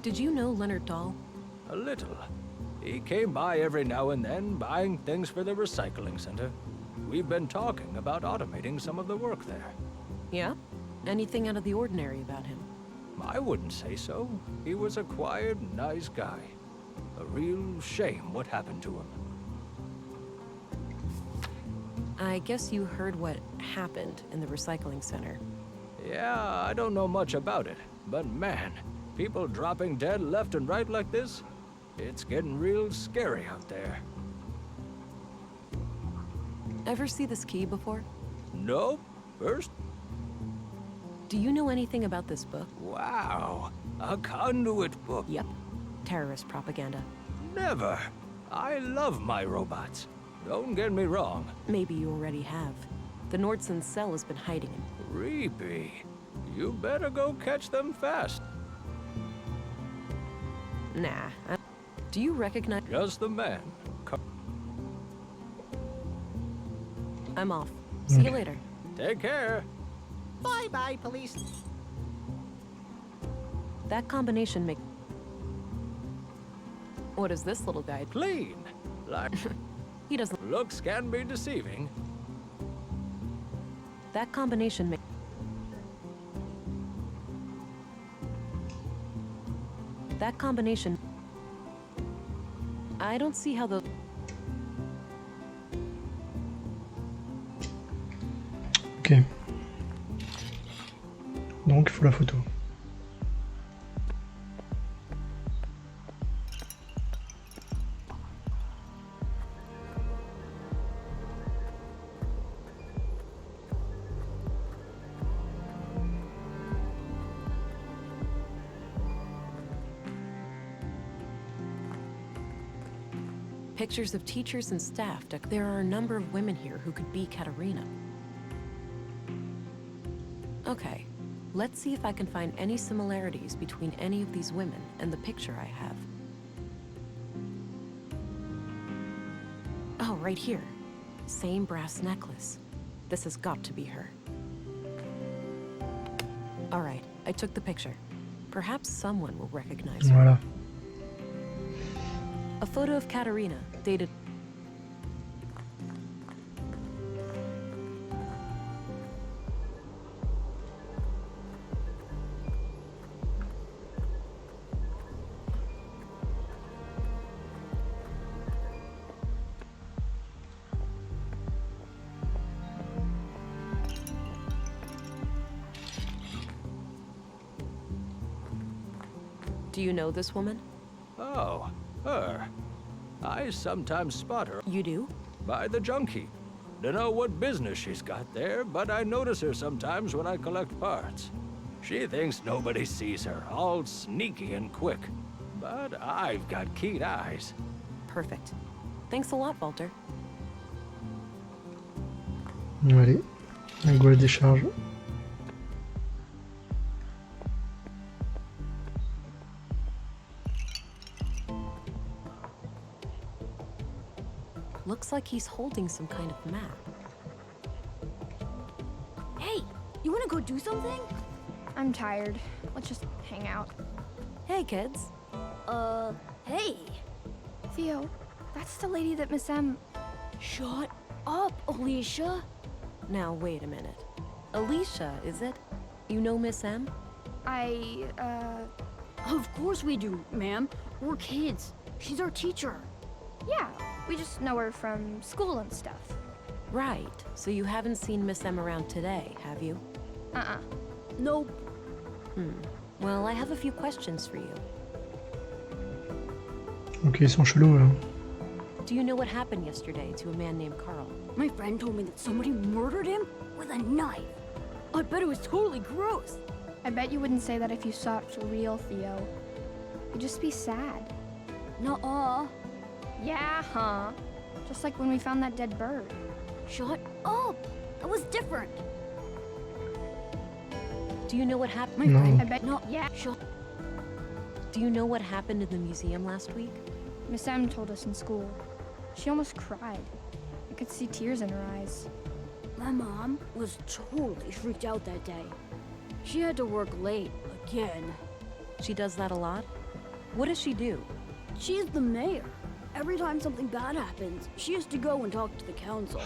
Speaker 2: Did you know Leonard Dahl?
Speaker 11: A little. He came by every now and then, buying things for the recycling center. we've been talking about automating some of the work there.
Speaker 2: Yeah? Anything out of the ordinary about him?
Speaker 11: I wouldn't say so. He was a quiet, nice guy. A real shame what happened to him.
Speaker 2: I guess you heard what happened in the recycling center.
Speaker 11: Yeah, I don't know much about it, but man, people dropping dead left and right like this, it's getting real scary out there.
Speaker 2: Ever see this key before?
Speaker 11: Nope. First?
Speaker 2: Do you know anything about this book?
Speaker 11: Wow, a conduit book.
Speaker 2: Yep. Terrorist propaganda.
Speaker 11: Never. I love my robots. Don't get me wrong.
Speaker 2: Maybe you already have. The Nordson cell has been hiding him.
Speaker 11: Creepy. You better go catch them fast.
Speaker 2: Nah. Do you recognize...
Speaker 11: Just the man.
Speaker 2: I'm off. See you later.
Speaker 11: Take care.
Speaker 12: Bye-bye, police.
Speaker 2: That combination make... What is this little guy?
Speaker 11: Clean. Like...
Speaker 2: He doesn't...
Speaker 11: Looks can be deceiving.
Speaker 2: That combination make... That combination... I don't see how the...
Speaker 1: Ok. Donc, il faut la photo.
Speaker 2: Pictures of teachers and staff. There are a number of women here who could be Katerina. Okay, let's see if I can find any similarities between any of these women and the picture I have. Oh, right here. Same brass necklace. This has got to be her. All right, I took the picture. Perhaps someone will recognize her.
Speaker 1: Voilà.
Speaker 2: A photo of Katerina, dated... Do you know this woman?
Speaker 11: Oh, her. I sometimes spot her.
Speaker 2: You do?
Speaker 11: By the junkie. Dunno what business she's got there, but I notice her sometimes when I collect parts. She thinks nobody sees her, all sneaky and quick. But I've got keen eyes.
Speaker 2: Perfect. Thanks a lot, Walter.
Speaker 1: Allez, on go à la décharge.
Speaker 2: Looks like he's holding some kind of map.
Speaker 13: Hey, you wanna go do something? I'm tired. Let's just hang out.
Speaker 2: Hey, kids.
Speaker 13: Hey. Theo, that's the lady that Miss M... Shut up, Alicia.
Speaker 2: Now, wait a minute. Alicia, is it? You know Miss M?
Speaker 9: Of course we do, ma'am. We're kids. She's our teacher.
Speaker 13: Yeah, we just know her from school and stuff.
Speaker 2: Right. So you haven't seen Miss M around today, have you?
Speaker 9: Nope.
Speaker 2: Well, I have a few questions for you.
Speaker 1: Ok, ils sont chelous là.
Speaker 2: Do you know what happened yesterday to a man named Carl?
Speaker 9: My friend told me that somebody murdered him with a knife. I bet it was totally gross.
Speaker 13: I bet you wouldn't say that if you saw it for real, Theo. You'd just be sad.
Speaker 9: Nuh-uh.
Speaker 13: Yeah, huh? Just like when we found that dead bird.
Speaker 9: Shut up! That was different.
Speaker 2: Do you know what happened?
Speaker 9: My
Speaker 1: No.
Speaker 9: friend,
Speaker 13: I bet
Speaker 9: no,
Speaker 13: yeah.
Speaker 9: shut.
Speaker 2: Do you know what happened in the museum last week?
Speaker 13: Miss M told us in school. She almost cried. I could see tears in her eyes.
Speaker 9: My mom was totally freaked out that day. She had to work late again.
Speaker 2: She does that a lot? What does she do?
Speaker 9: She's the mayor. Every time something bad happens, she has to go and talk to the council.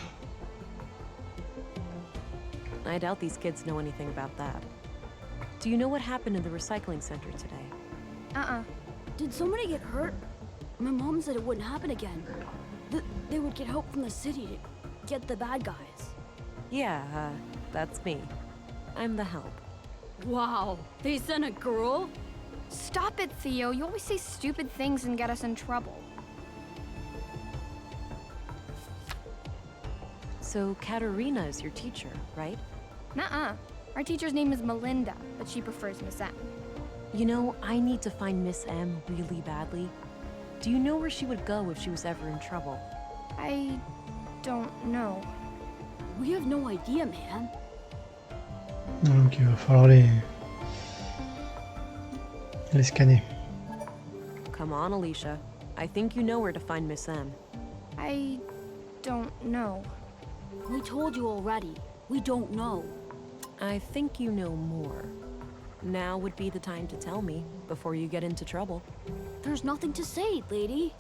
Speaker 2: I doubt these kids know anything about that. Do you know what happened in the recycling center today?
Speaker 9: Did somebody get hurt? My mom said it wouldn't happen again. They would get help from the city to get the bad guys.
Speaker 2: Yeah, that's me. I'm the help.
Speaker 9: Wow, they sent a girl?
Speaker 13: Stop it, Theo. You always say stupid things and get us in trouble.
Speaker 2: So Katerina is your teacher, right?
Speaker 13: Nuh-uh. Our teacher's name is Melinda, but she prefers Miss M.
Speaker 2: You know, I need to find Miss M really badly. Do you know where she would go if she was ever in trouble?
Speaker 13: I don't know.
Speaker 9: We have no idea, man.
Speaker 1: Donc il va falloir les scanner.
Speaker 2: Come on, Alicia. I think you know where to find Miss M.
Speaker 13: I don't know.
Speaker 9: We told you already. We don't know.
Speaker 2: I think you know more. Now would be the time to tell me, before you get into trouble.
Speaker 9: There's nothing to say, lady.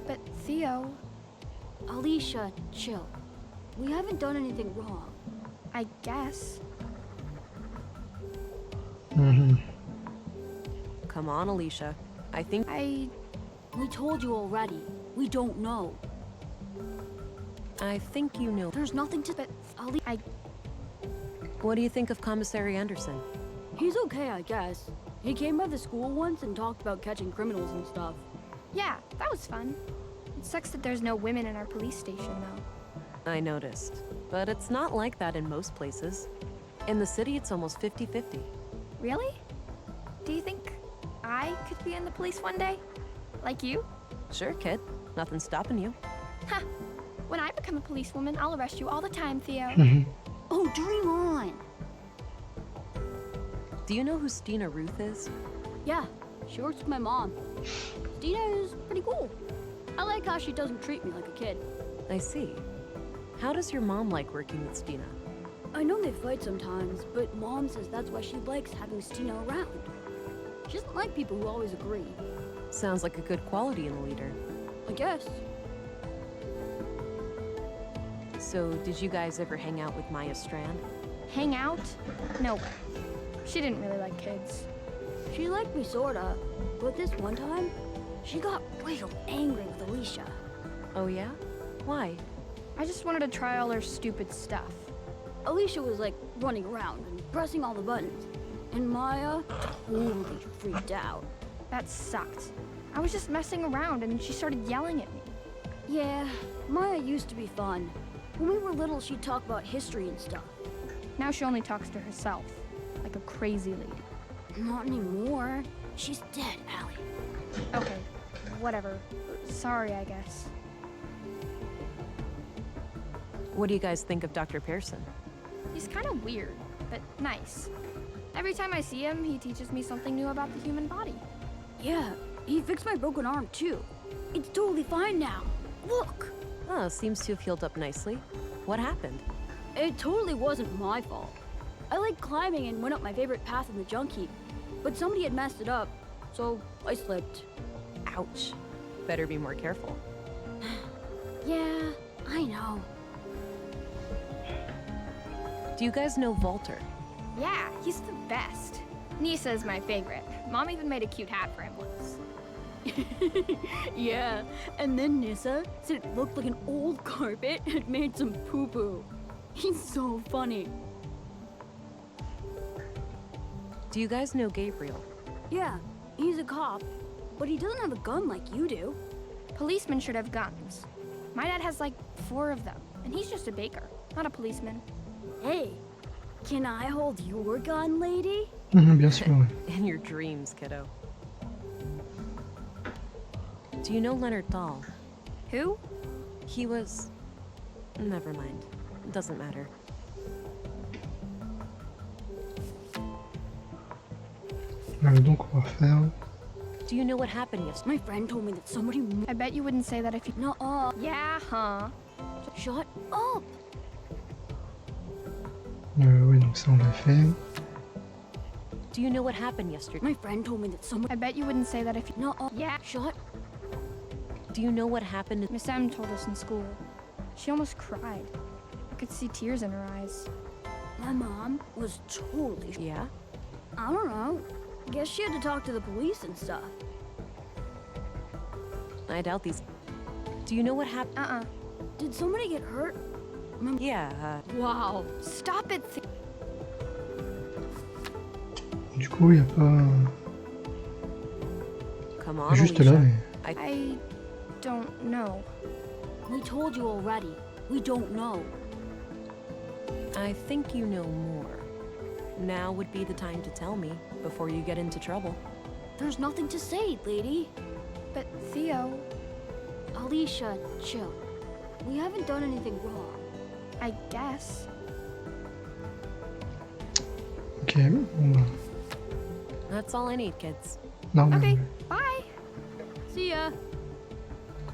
Speaker 13: But Theo...
Speaker 9: Alicia, chill. We haven't done anything wrong.
Speaker 13: I guess.
Speaker 2: Come on, Alicia. I think...
Speaker 9: We told you already. We don't know.
Speaker 2: I think you know...
Speaker 9: There's nothing to... But
Speaker 2: What do you think of Commissary Anderson?
Speaker 9: He's okay, I guess. He came by the school once and talked about catching criminals and stuff.
Speaker 13: Yeah, that was fun. It sucks that there's no women in our police station, though.
Speaker 2: I noticed. But it's not like that in most places. In the city, it's almost 50-50.
Speaker 13: Really? Do you think I could be in the police one day? Like you?
Speaker 2: Sure, kid. Nothing's stopping you.
Speaker 13: Ha! When I become a policewoman, I'll arrest you all the time, Theo.
Speaker 9: Oh, dream on!
Speaker 2: Do you know who Stina Ruth is?
Speaker 9: Yeah, she works with my mom. Stina is pretty cool. I like how she doesn't treat me like a kid.
Speaker 2: I see. How does your mom like working with Stina?
Speaker 9: I know they fight sometimes, but Mom says that's why she likes having Stina around. She doesn't like people who always agree.
Speaker 2: Sounds like a good quality in a leader.
Speaker 9: I guess.
Speaker 2: So, did you guys ever hang out with Maya Strand?
Speaker 13: Hang out? No way. She didn't really like kids.
Speaker 9: She liked me sorta, but this one time, she got real angry with Alicia.
Speaker 2: Oh yeah? Why?
Speaker 13: I just wanted to try all her stupid stuff.
Speaker 9: Alicia was like running around and pressing all the buttons, and Maya totally freaked out.
Speaker 13: That sucked. I was just messing around and she started yelling at me.
Speaker 9: Yeah, Maya used to be fun. When we were little, she'd talk about history and stuff.
Speaker 13: Now she only talks to herself, like a crazy lady.
Speaker 9: Not anymore. She's dead, Allie.
Speaker 13: Okay, whatever. Sorry, I guess.
Speaker 2: What do you guys think of Dr. Pearson?
Speaker 13: He's kind of weird, but nice. Every time I see him, he teaches me something new about the human body.
Speaker 9: Yeah, he fixed my broken arm too. It's totally fine now. Look!
Speaker 2: Oh, seems to have healed up nicely. What happened?
Speaker 9: It totally wasn't my fault. I liked climbing and went up my favorite path in the junk heap, but somebody had messed it up, so I slipped.
Speaker 2: Ouch. Better be more careful.
Speaker 9: Yeah, I know.
Speaker 2: Do you guys know Walter?
Speaker 13: Yeah, he's the best. Nisa is my favorite. Mom even made a cute hat for him once.
Speaker 9: Yeah, and then Nissa said it looked like an old carpet had made some poo-poo. He's so funny.
Speaker 2: Do you guys know Gabriel?
Speaker 9: Yeah, he's a cop, but he doesn't have a gun like you do.
Speaker 13: Policemen should have guns. My dad has like 4 of them, and he's just a baker, not a policeman.
Speaker 9: Hey, can I hold your gun, lady?
Speaker 1: Bien sûr, ouais.
Speaker 2: In your dreams, kiddo. Do you know Leonard Dahl?
Speaker 13: Who?
Speaker 2: He was... Never mind. It doesn't matter.
Speaker 1: Donc on va faire...
Speaker 2: Do you know what happened yesterday?
Speaker 9: My friend told me that somebody...
Speaker 13: I bet you wouldn't say that if you...
Speaker 9: Nuh-uh.
Speaker 13: Yeah, huh?
Speaker 9: Shut up!
Speaker 1: Oui, donc ça on l'a fait.
Speaker 2: Do you know what happened yesterday?
Speaker 9: My friend told me that somebody...
Speaker 13: I bet you wouldn't say that if you...
Speaker 9: Nuh-uh.
Speaker 13: Yeah.
Speaker 9: Shut...
Speaker 2: Do you know what happened?
Speaker 13: Miss M told us in school. She almost cried. I could see tears in her eyes.
Speaker 9: My mom was totally...
Speaker 2: Yeah?
Speaker 9: I don't know. Guess she had to talk to the police and stuff.
Speaker 2: I doubt these... Do you know what happened?
Speaker 9: Did somebody get hurt?
Speaker 2: Yeah,
Speaker 13: Wow. Stop it.
Speaker 1: Du coup, il n'y a pas...
Speaker 2: Come on,
Speaker 1: Juste
Speaker 2: Alicia.
Speaker 1: là, mais...
Speaker 13: I don't know.
Speaker 9: We told you already. We don't know.
Speaker 2: I think you know more. Now would be the time to tell me, before you get into trouble.
Speaker 9: There's nothing to say, lady.
Speaker 13: But Theo,
Speaker 9: Alicia, chill. We haven't done anything wrong.
Speaker 13: I guess.
Speaker 1: Ok, bon bah...
Speaker 2: That's all I need, kids.
Speaker 1: Non,
Speaker 13: Okay,
Speaker 1: mais...
Speaker 13: bye. See ya.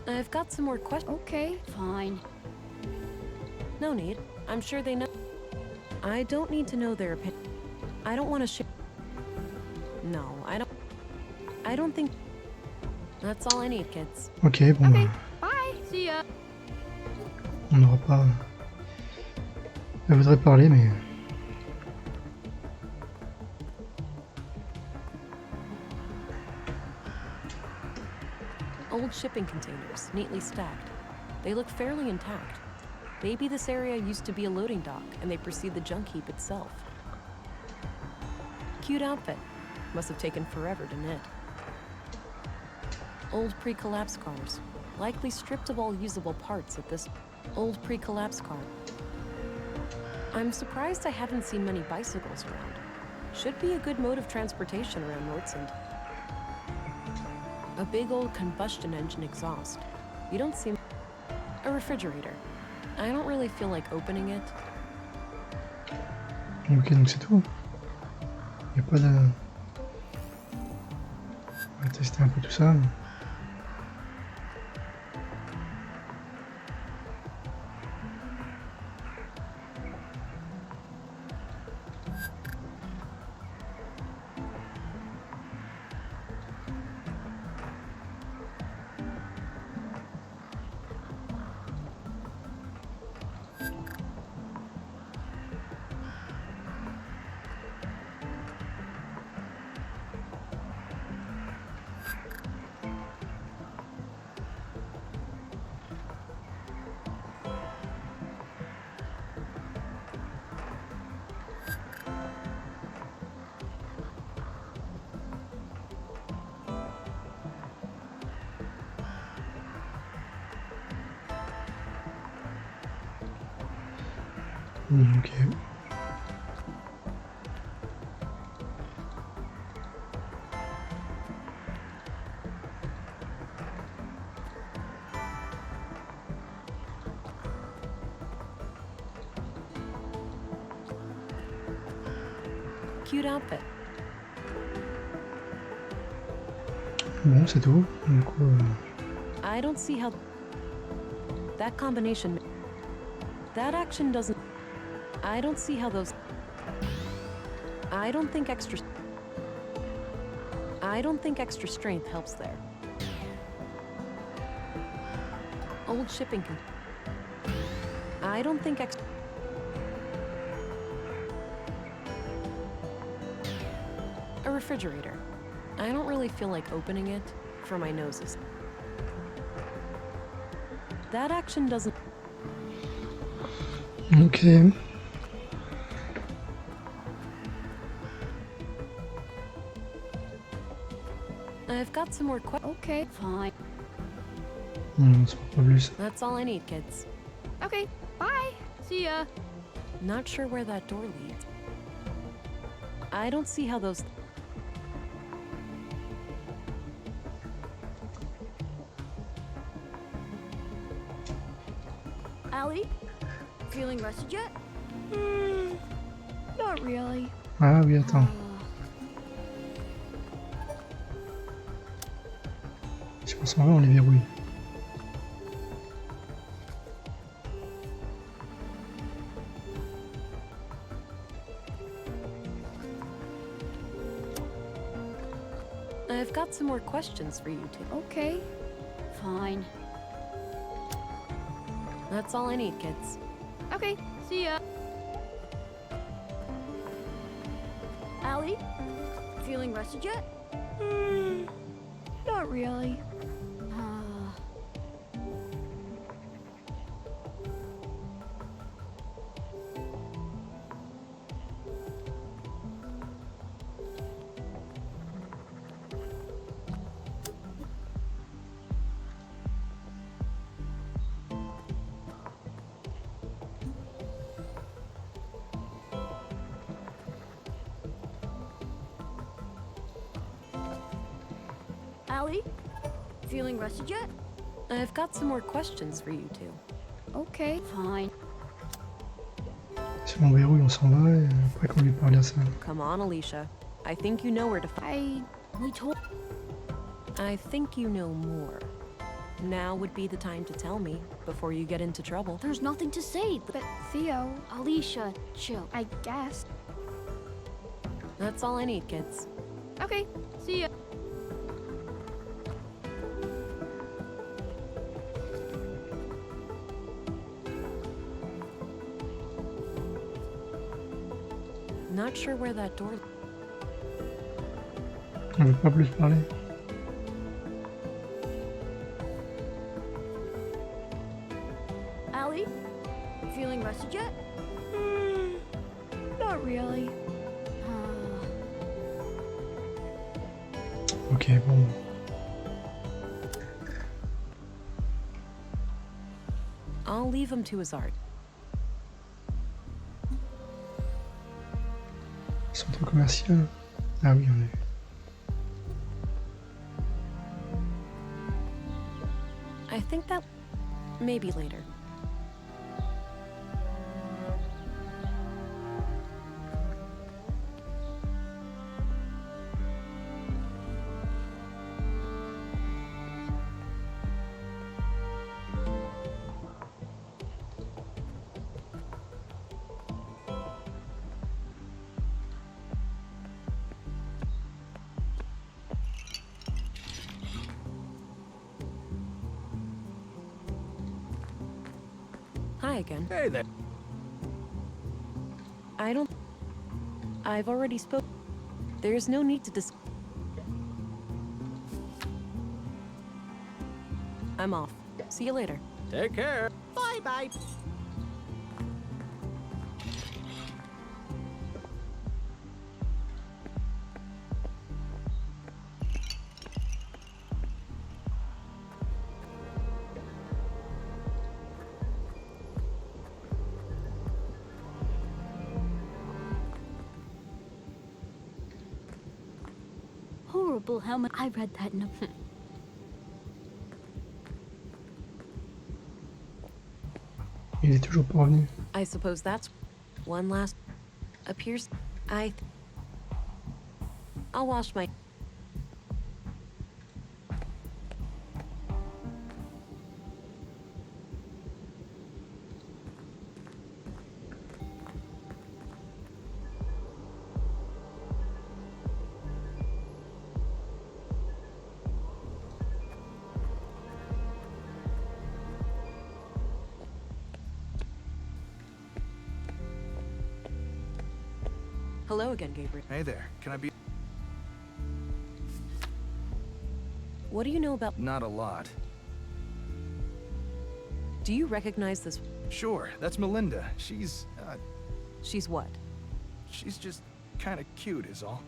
Speaker 2: I've got some more questions.
Speaker 13: Okay.
Speaker 9: Fine.
Speaker 2: No need. I'm sure they know. I don't need to know their opinion. I don't want to share. No, I don't think. That's all I need, kids.
Speaker 1: Ok, bon
Speaker 13: Okay,
Speaker 1: bah...
Speaker 13: bye. See ya.
Speaker 1: On n'aura pas... Elle voudrait parler, mais...
Speaker 2: Old shipping containers, neatly stacked. They look fairly intact. Maybe this area used to be a loading dock, and they precede the junk heap itself. Cute outfit. Must have taken forever to knit. Old pre-collapse cars. Likely stripped of all usable parts at this... Old pre-collapse car. I'm surprised I haven't seen many bicycles around. Should be a good mode of transportation around Nordsund. A big old combustion engine exhaust. You don't seem... A refrigerator. I don't really feel like opening it.
Speaker 1: Ok, donc c'est tout. Il n'y a pas de... On va tester un peu tout ça. Ok.
Speaker 2: Cute outfit.
Speaker 1: Bon, c'est tout. Du coup...
Speaker 2: I don't see how... That combination... That action doesn't... I don't see how those... I don't think extra strength helps there. Old shipping con... I don't think extra... A refrigerator. I don't really feel like opening it for my noses. That action doesn't...
Speaker 1: Ok.
Speaker 2: I've got some more questions.
Speaker 13: Okay.
Speaker 2: Fine.
Speaker 1: On se revoit plus.
Speaker 2: That's all I need, kids.
Speaker 13: Okay, bye. See ya.
Speaker 2: Not sure where that door leads. I don't see how those...
Speaker 9: Allie? Feeling rested yet?
Speaker 13: Not really.
Speaker 1: Ah oui, attends. Si on s'en va, on les verrouille.
Speaker 2: I've got some more questions for you two.
Speaker 13: Okay.
Speaker 9: Fine.
Speaker 2: That's all I need, kids.
Speaker 13: Okay, see ya.
Speaker 9: Allie, feeling rested yet?
Speaker 13: Not really.
Speaker 9: Allie, feeling rested yet?
Speaker 2: I've got some more questions for you two.
Speaker 13: Okay.
Speaker 9: Fine.
Speaker 1: Si on verrouille, on s'en va et après qu'on lui parle à ça.
Speaker 2: Come on, Alicia. I think you know where to find.
Speaker 9: We told.
Speaker 2: I think you know more. Now would be the time to tell me before you get into trouble.
Speaker 9: There's nothing to say.
Speaker 13: But Theo,
Speaker 9: Alicia, chill.
Speaker 13: I guess.
Speaker 2: That's all I need, kids.
Speaker 13: Okay. See ya.
Speaker 2: Not sure where that door.
Speaker 1: On veut pas plus parler.
Speaker 9: Allie, feeling rested yet?
Speaker 13: Not really.
Speaker 1: Ok, bon.
Speaker 2: I'll leave him to his art.
Speaker 1: Centre commercial. Ah oui, on a vu.
Speaker 2: I think that maybe later. Hi again.
Speaker 11: Hey there.
Speaker 2: I've already spoken. There's no need to I'm off. See you later.
Speaker 11: Take care.
Speaker 12: Bye-bye.
Speaker 9: Horrible helmet. I read that in a.
Speaker 1: Il est toujours pas revenu.
Speaker 2: I suppose that's one last appears. I'll wash my. Hello again, Gabriel.
Speaker 6: Hey there, can I be...
Speaker 2: What do you know about...
Speaker 6: Not a lot.
Speaker 2: Do you recognize this...
Speaker 6: Sure, that's Melinda. She's,
Speaker 2: She's what?
Speaker 6: she's just kinda cute is all.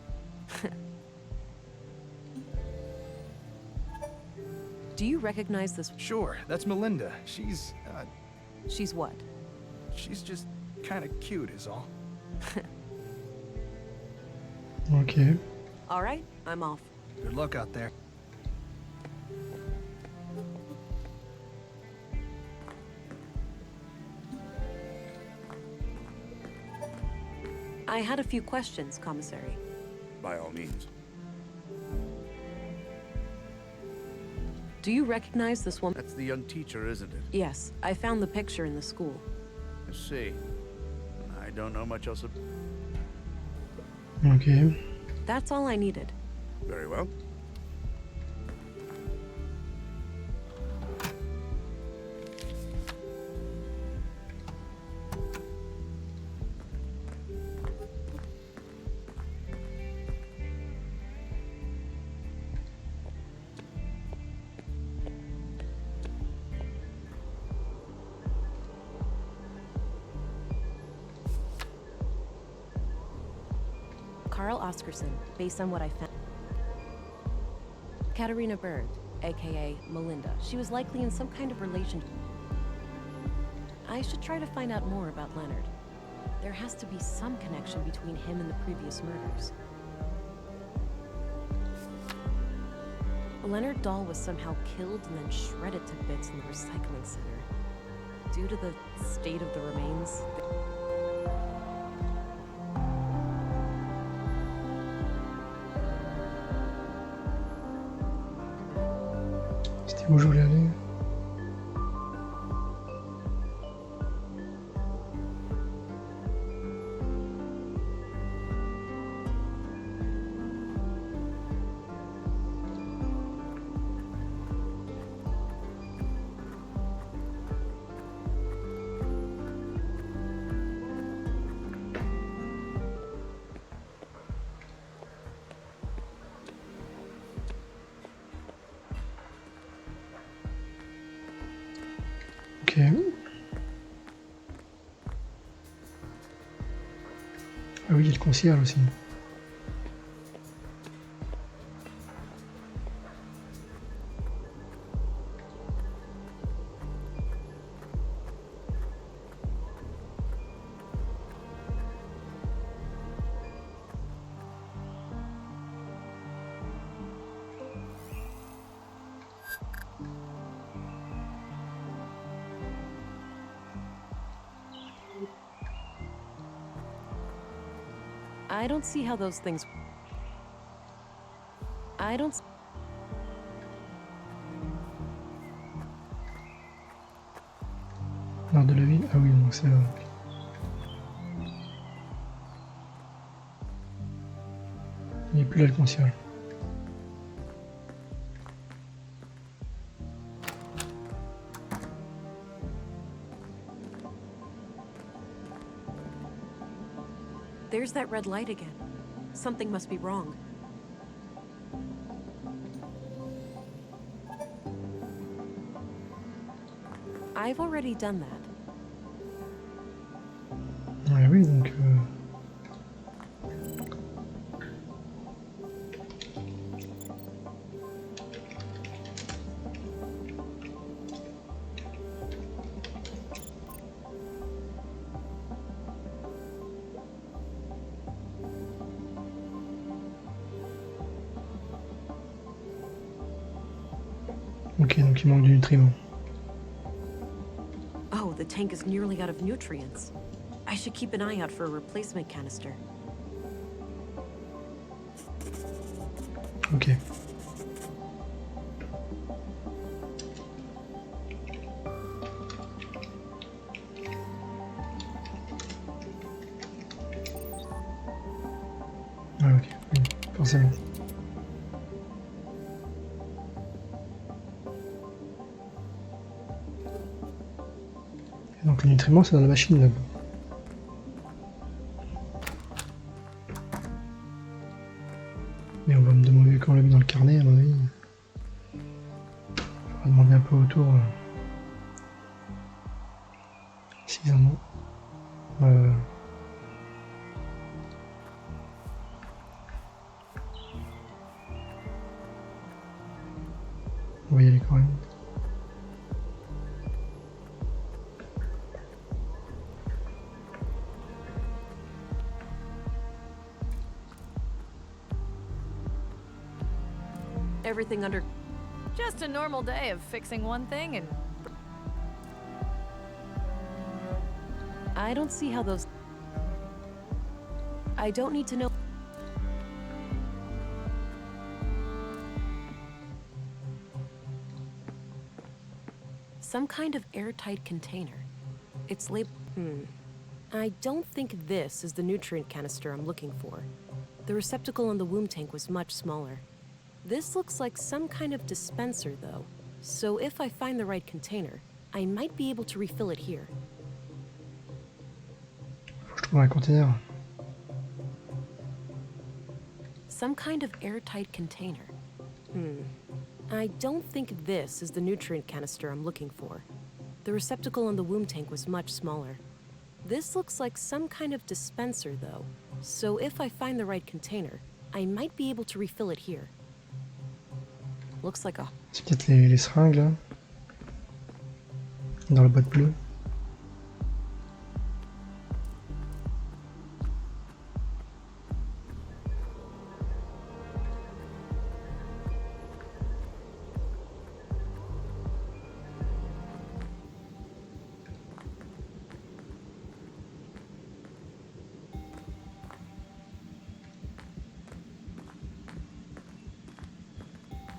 Speaker 2: Do you recognize this...
Speaker 6: Sure, that's Melinda. She's,
Speaker 2: She's what?
Speaker 6: she's just kinda cute is all.
Speaker 1: Ok.
Speaker 2: All right, I'm off.
Speaker 6: Good luck out there.
Speaker 2: I had a few questions, Commissary.
Speaker 5: By all means.
Speaker 2: Do you recognize this woman?
Speaker 5: That's the young teacher, isn't it?
Speaker 2: Yes, I found the picture in the school.
Speaker 5: I see. I don't know much else.
Speaker 1: Ok.
Speaker 2: That's all I needed.
Speaker 5: Very well.
Speaker 2: Carl Oscarson, based on what I found. Katarina Bird, aka Melinda. She was likely in some kind of relationship. I should try to find out more about Leonard. There has to be some connection between him and the previous murders. Leonard Dahl was somehow killed and then shredded to bits in the recycling center. Due to the state of the remains,
Speaker 1: C'était où je voulais aller? Ok. Ah oui, il y a le concierge aussi.
Speaker 2: I don't see how those things... I don't...
Speaker 1: Nord de la ville? Ah oui, donc c'est là. Il n'y a plus là le concierge.
Speaker 2: There's that red light again. Something must be wrong. I've already done that.
Speaker 1: Ouais, oui, donc... Ok, donc il manque du nutriment.
Speaker 2: Oh, the tank is nearly out of nutrients. I should keep an eye out for a replacement canister.
Speaker 1: Ok. Ah ok, oui, forcément. Et donc les nutriments c'est dans la machine là-bas. Mais on va me demander quand on l'a mis dans le carnet à mon avis. On va demander un peu autour s'ils en ont. On va y aller quand même.
Speaker 2: Everything under...
Speaker 10: Just a normal day of fixing one thing and...
Speaker 2: I don't see how those... I don't need to know... Some kind of airtight container. It's labeled... I don't think this is the nutrient canister I'm looking for. The receptacle on the womb tank was much smaller. This looks like some kind of dispenser, though. So if I find the right container, I might be able to refill it here.
Speaker 1: Faut que je trouve un container.
Speaker 2: Some kind of airtight container. I don't think this is the nutrient canister I'm looking for. The receptacle on the womb tank was much smaller. This looks like some kind of dispenser, though. So if I find the right container, I might be able to refill it here. Looks like a...
Speaker 1: C'est peut-être les seringues là. Dans la boîte bleue.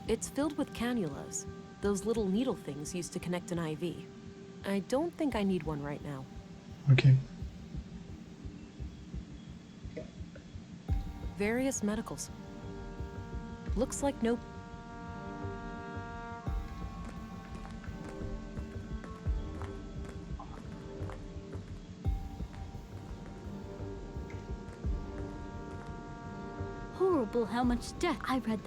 Speaker 2: It's filled with cannulas, those little needle things used to connect an IV. I don't think I need one right now.
Speaker 1: Ok.
Speaker 2: Various medicals. Looks like no...
Speaker 9: Horrible how much death I read.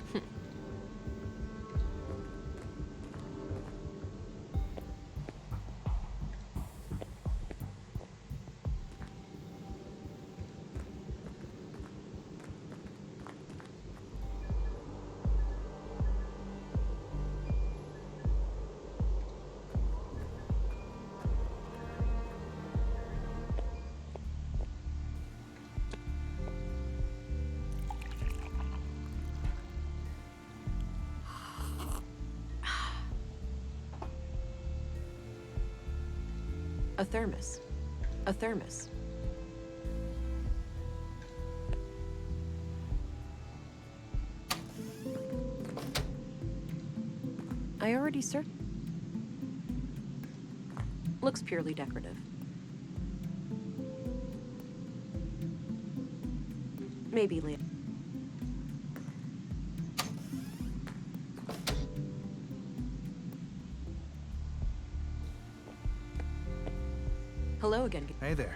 Speaker 2: A thermos. A thermos. I already searched. Looks purely decorative. Maybe later. Hello again.
Speaker 6: Hey there.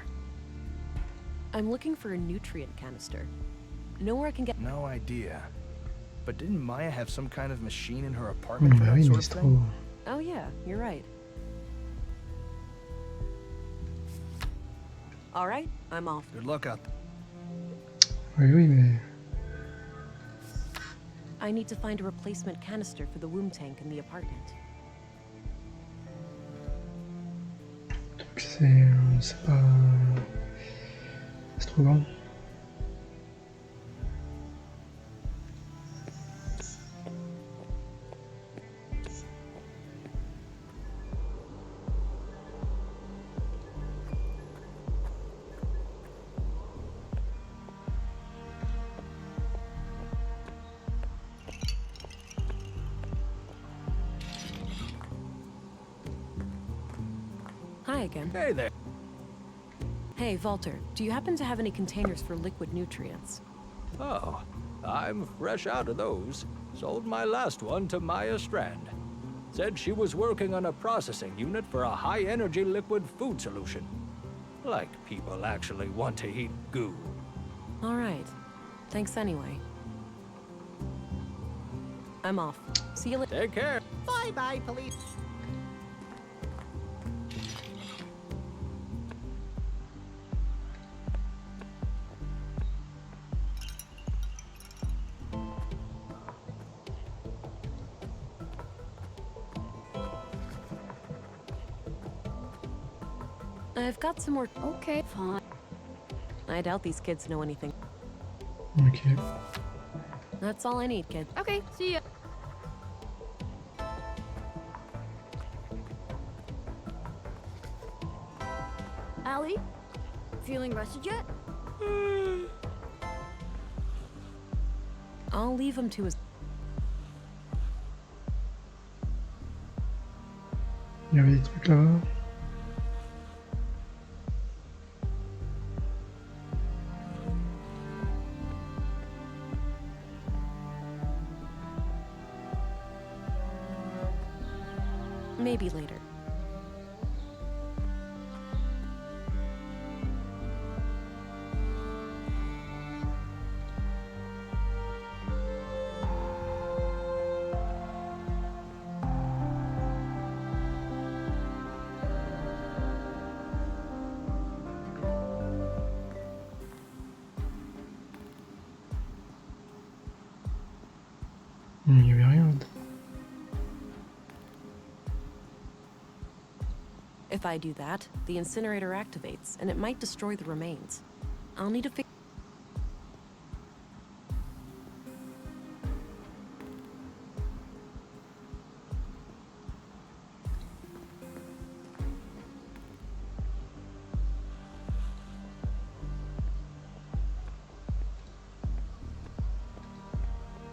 Speaker 2: I'm looking for a nutrient canister. Know where I can get...
Speaker 6: No idea. But didn't Maya have some kind of machine in her apartment for
Speaker 1: Bah
Speaker 6: that
Speaker 1: oui,
Speaker 6: sort
Speaker 1: mais
Speaker 6: of
Speaker 1: c'est
Speaker 6: thing?
Speaker 1: trop...
Speaker 2: Oh yeah, you're right. All right, I'm off.
Speaker 6: Good luck out
Speaker 1: Oui, oui, mais...
Speaker 2: I need to find a replacement canister for the womb tank in the apartment.
Speaker 1: C'est pas... C'est trop grand.
Speaker 2: Hi again.
Speaker 11: Hey there.
Speaker 2: Hey, Walter, do you happen to have any containers for liquid nutrients?
Speaker 11: Oh, I'm fresh out of those. Sold my last one to Maya Strand. Said she was working on a processing unit for a high-energy liquid food solution. Like people actually want to eat goo.
Speaker 2: All right. Thanks anyway. I'm off. See you later.
Speaker 11: Take care.
Speaker 12: Bye-bye, police.
Speaker 2: I've got some more...
Speaker 9: Okay, fine.
Speaker 2: I doubt these kids know anything.
Speaker 1: Ok.
Speaker 2: That's all I need, kid.
Speaker 13: Okay, see ya.
Speaker 9: Allie? Feeling rested yet?
Speaker 2: I'll leave him to his...
Speaker 1: Il y avait des trucs là-bas.
Speaker 2: Maybe later.
Speaker 1: Il n'y avait rien d'autre.
Speaker 2: If I do that, the incinerator activates, and it might destroy the remains. I'll need to fix.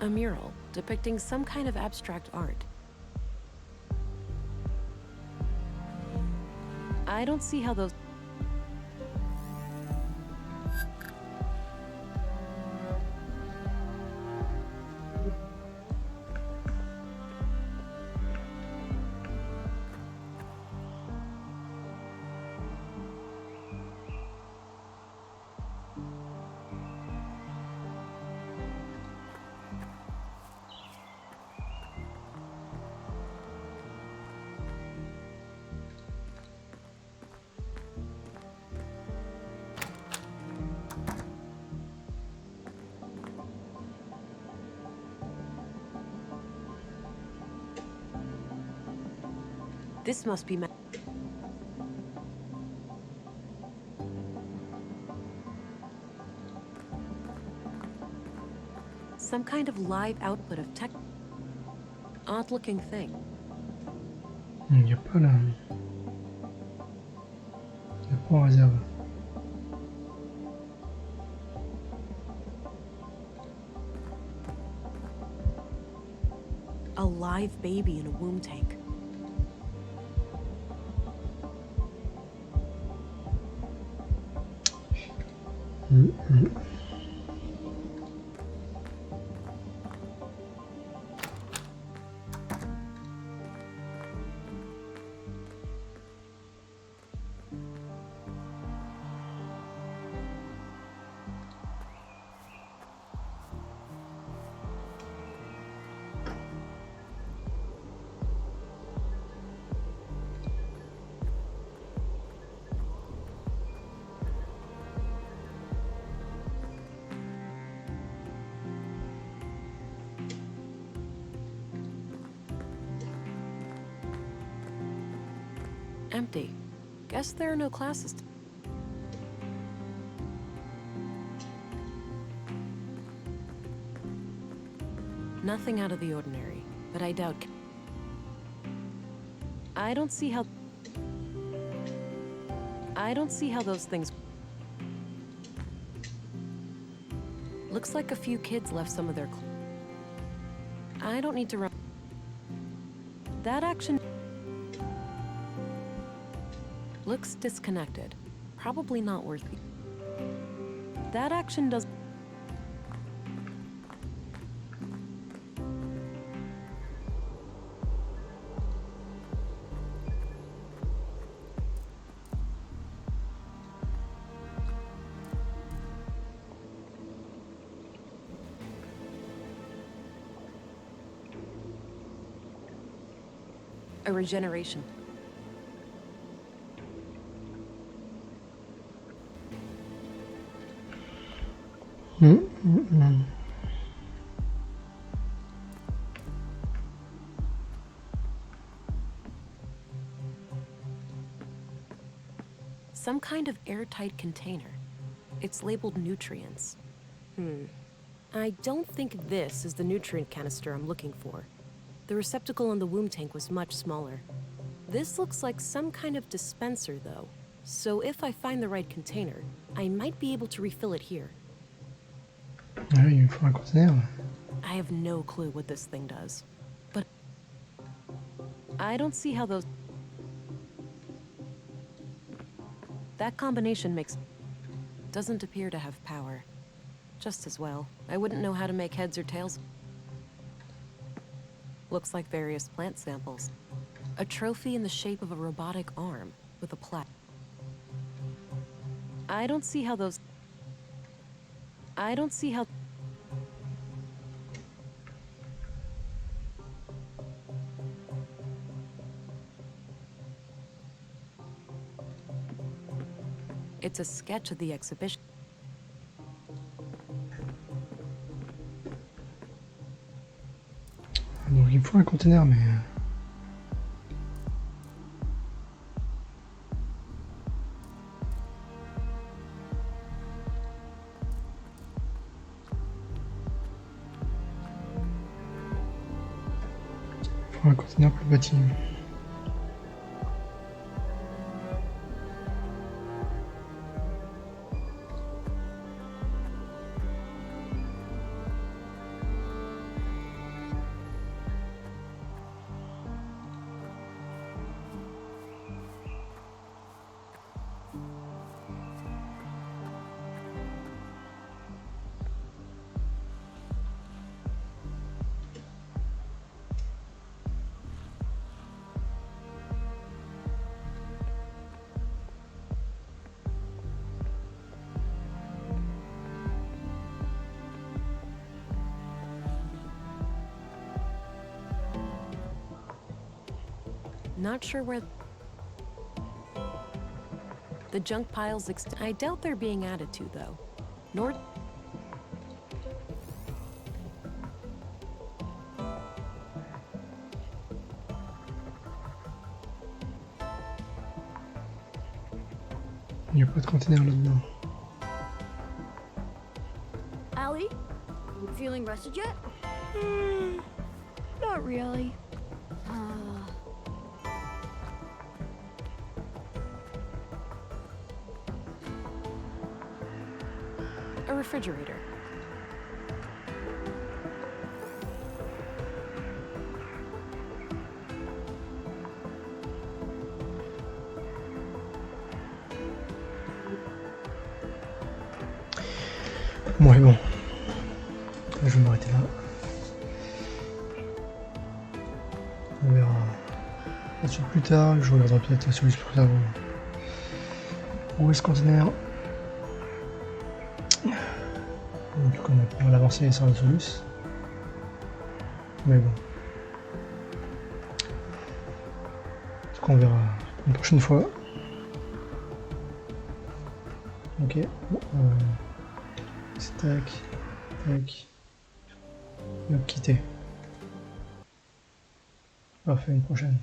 Speaker 2: A mural depicting some kind of abstract art. I don't see how those... This must be... some kind of live output of tech... odd-looking thing.
Speaker 1: Il n'y a pas là. Il n'y a pas en réserve.
Speaker 2: A live baby in a womb tank. Empty. Guess there are no classes. Nothing out of the ordinary, but I doubt... I don't see how those things... Looks like a few kids left some of their... I don't need to run... That action... Looks disconnected. Probably not worth it. That action does... A regeneration. Some kind of airtight container. It's labeled nutrients. I don't think this is the nutrient canister I'm looking for. The receptacle in the womb tank was much smaller. This looks like some kind of dispenser, though. So if I find the right container, I might be able to refill it here.
Speaker 1: Ah oui, il me faut un conteneur.
Speaker 2: I have no clue what this thing does. But I don't see how those... That combination makes... Doesn't appear to have power. Just as well. I wouldn't know how to make heads or tails. Looks like various plant samples. A trophy in the shape of a robotic arm with a plaque. I don't see how those... I don't see how... It's a sketch of the exhibition.
Speaker 1: faut un conteneur, mais... il faut un conteneur plus petit.
Speaker 2: Not sure where the junk piles I doubt they're being added to, though. Nor...
Speaker 1: Il n'y a pas de conteneur là-dedans.
Speaker 9: Allie, feeling rested yet?
Speaker 13: Not really.
Speaker 2: A refrigerator.
Speaker 1: Ouais, bon. Je vais m'arrêter là. On verra la suite plus tard. Je regarderai peut-être la solution pour savoir où est ce conteneur. Du coup, on va l'avancer sans la solution. Mais bon. En tout cas, on verra une prochaine fois. Ok. Bon, tac, tac. Et on quitter. Parfait, une prochaine.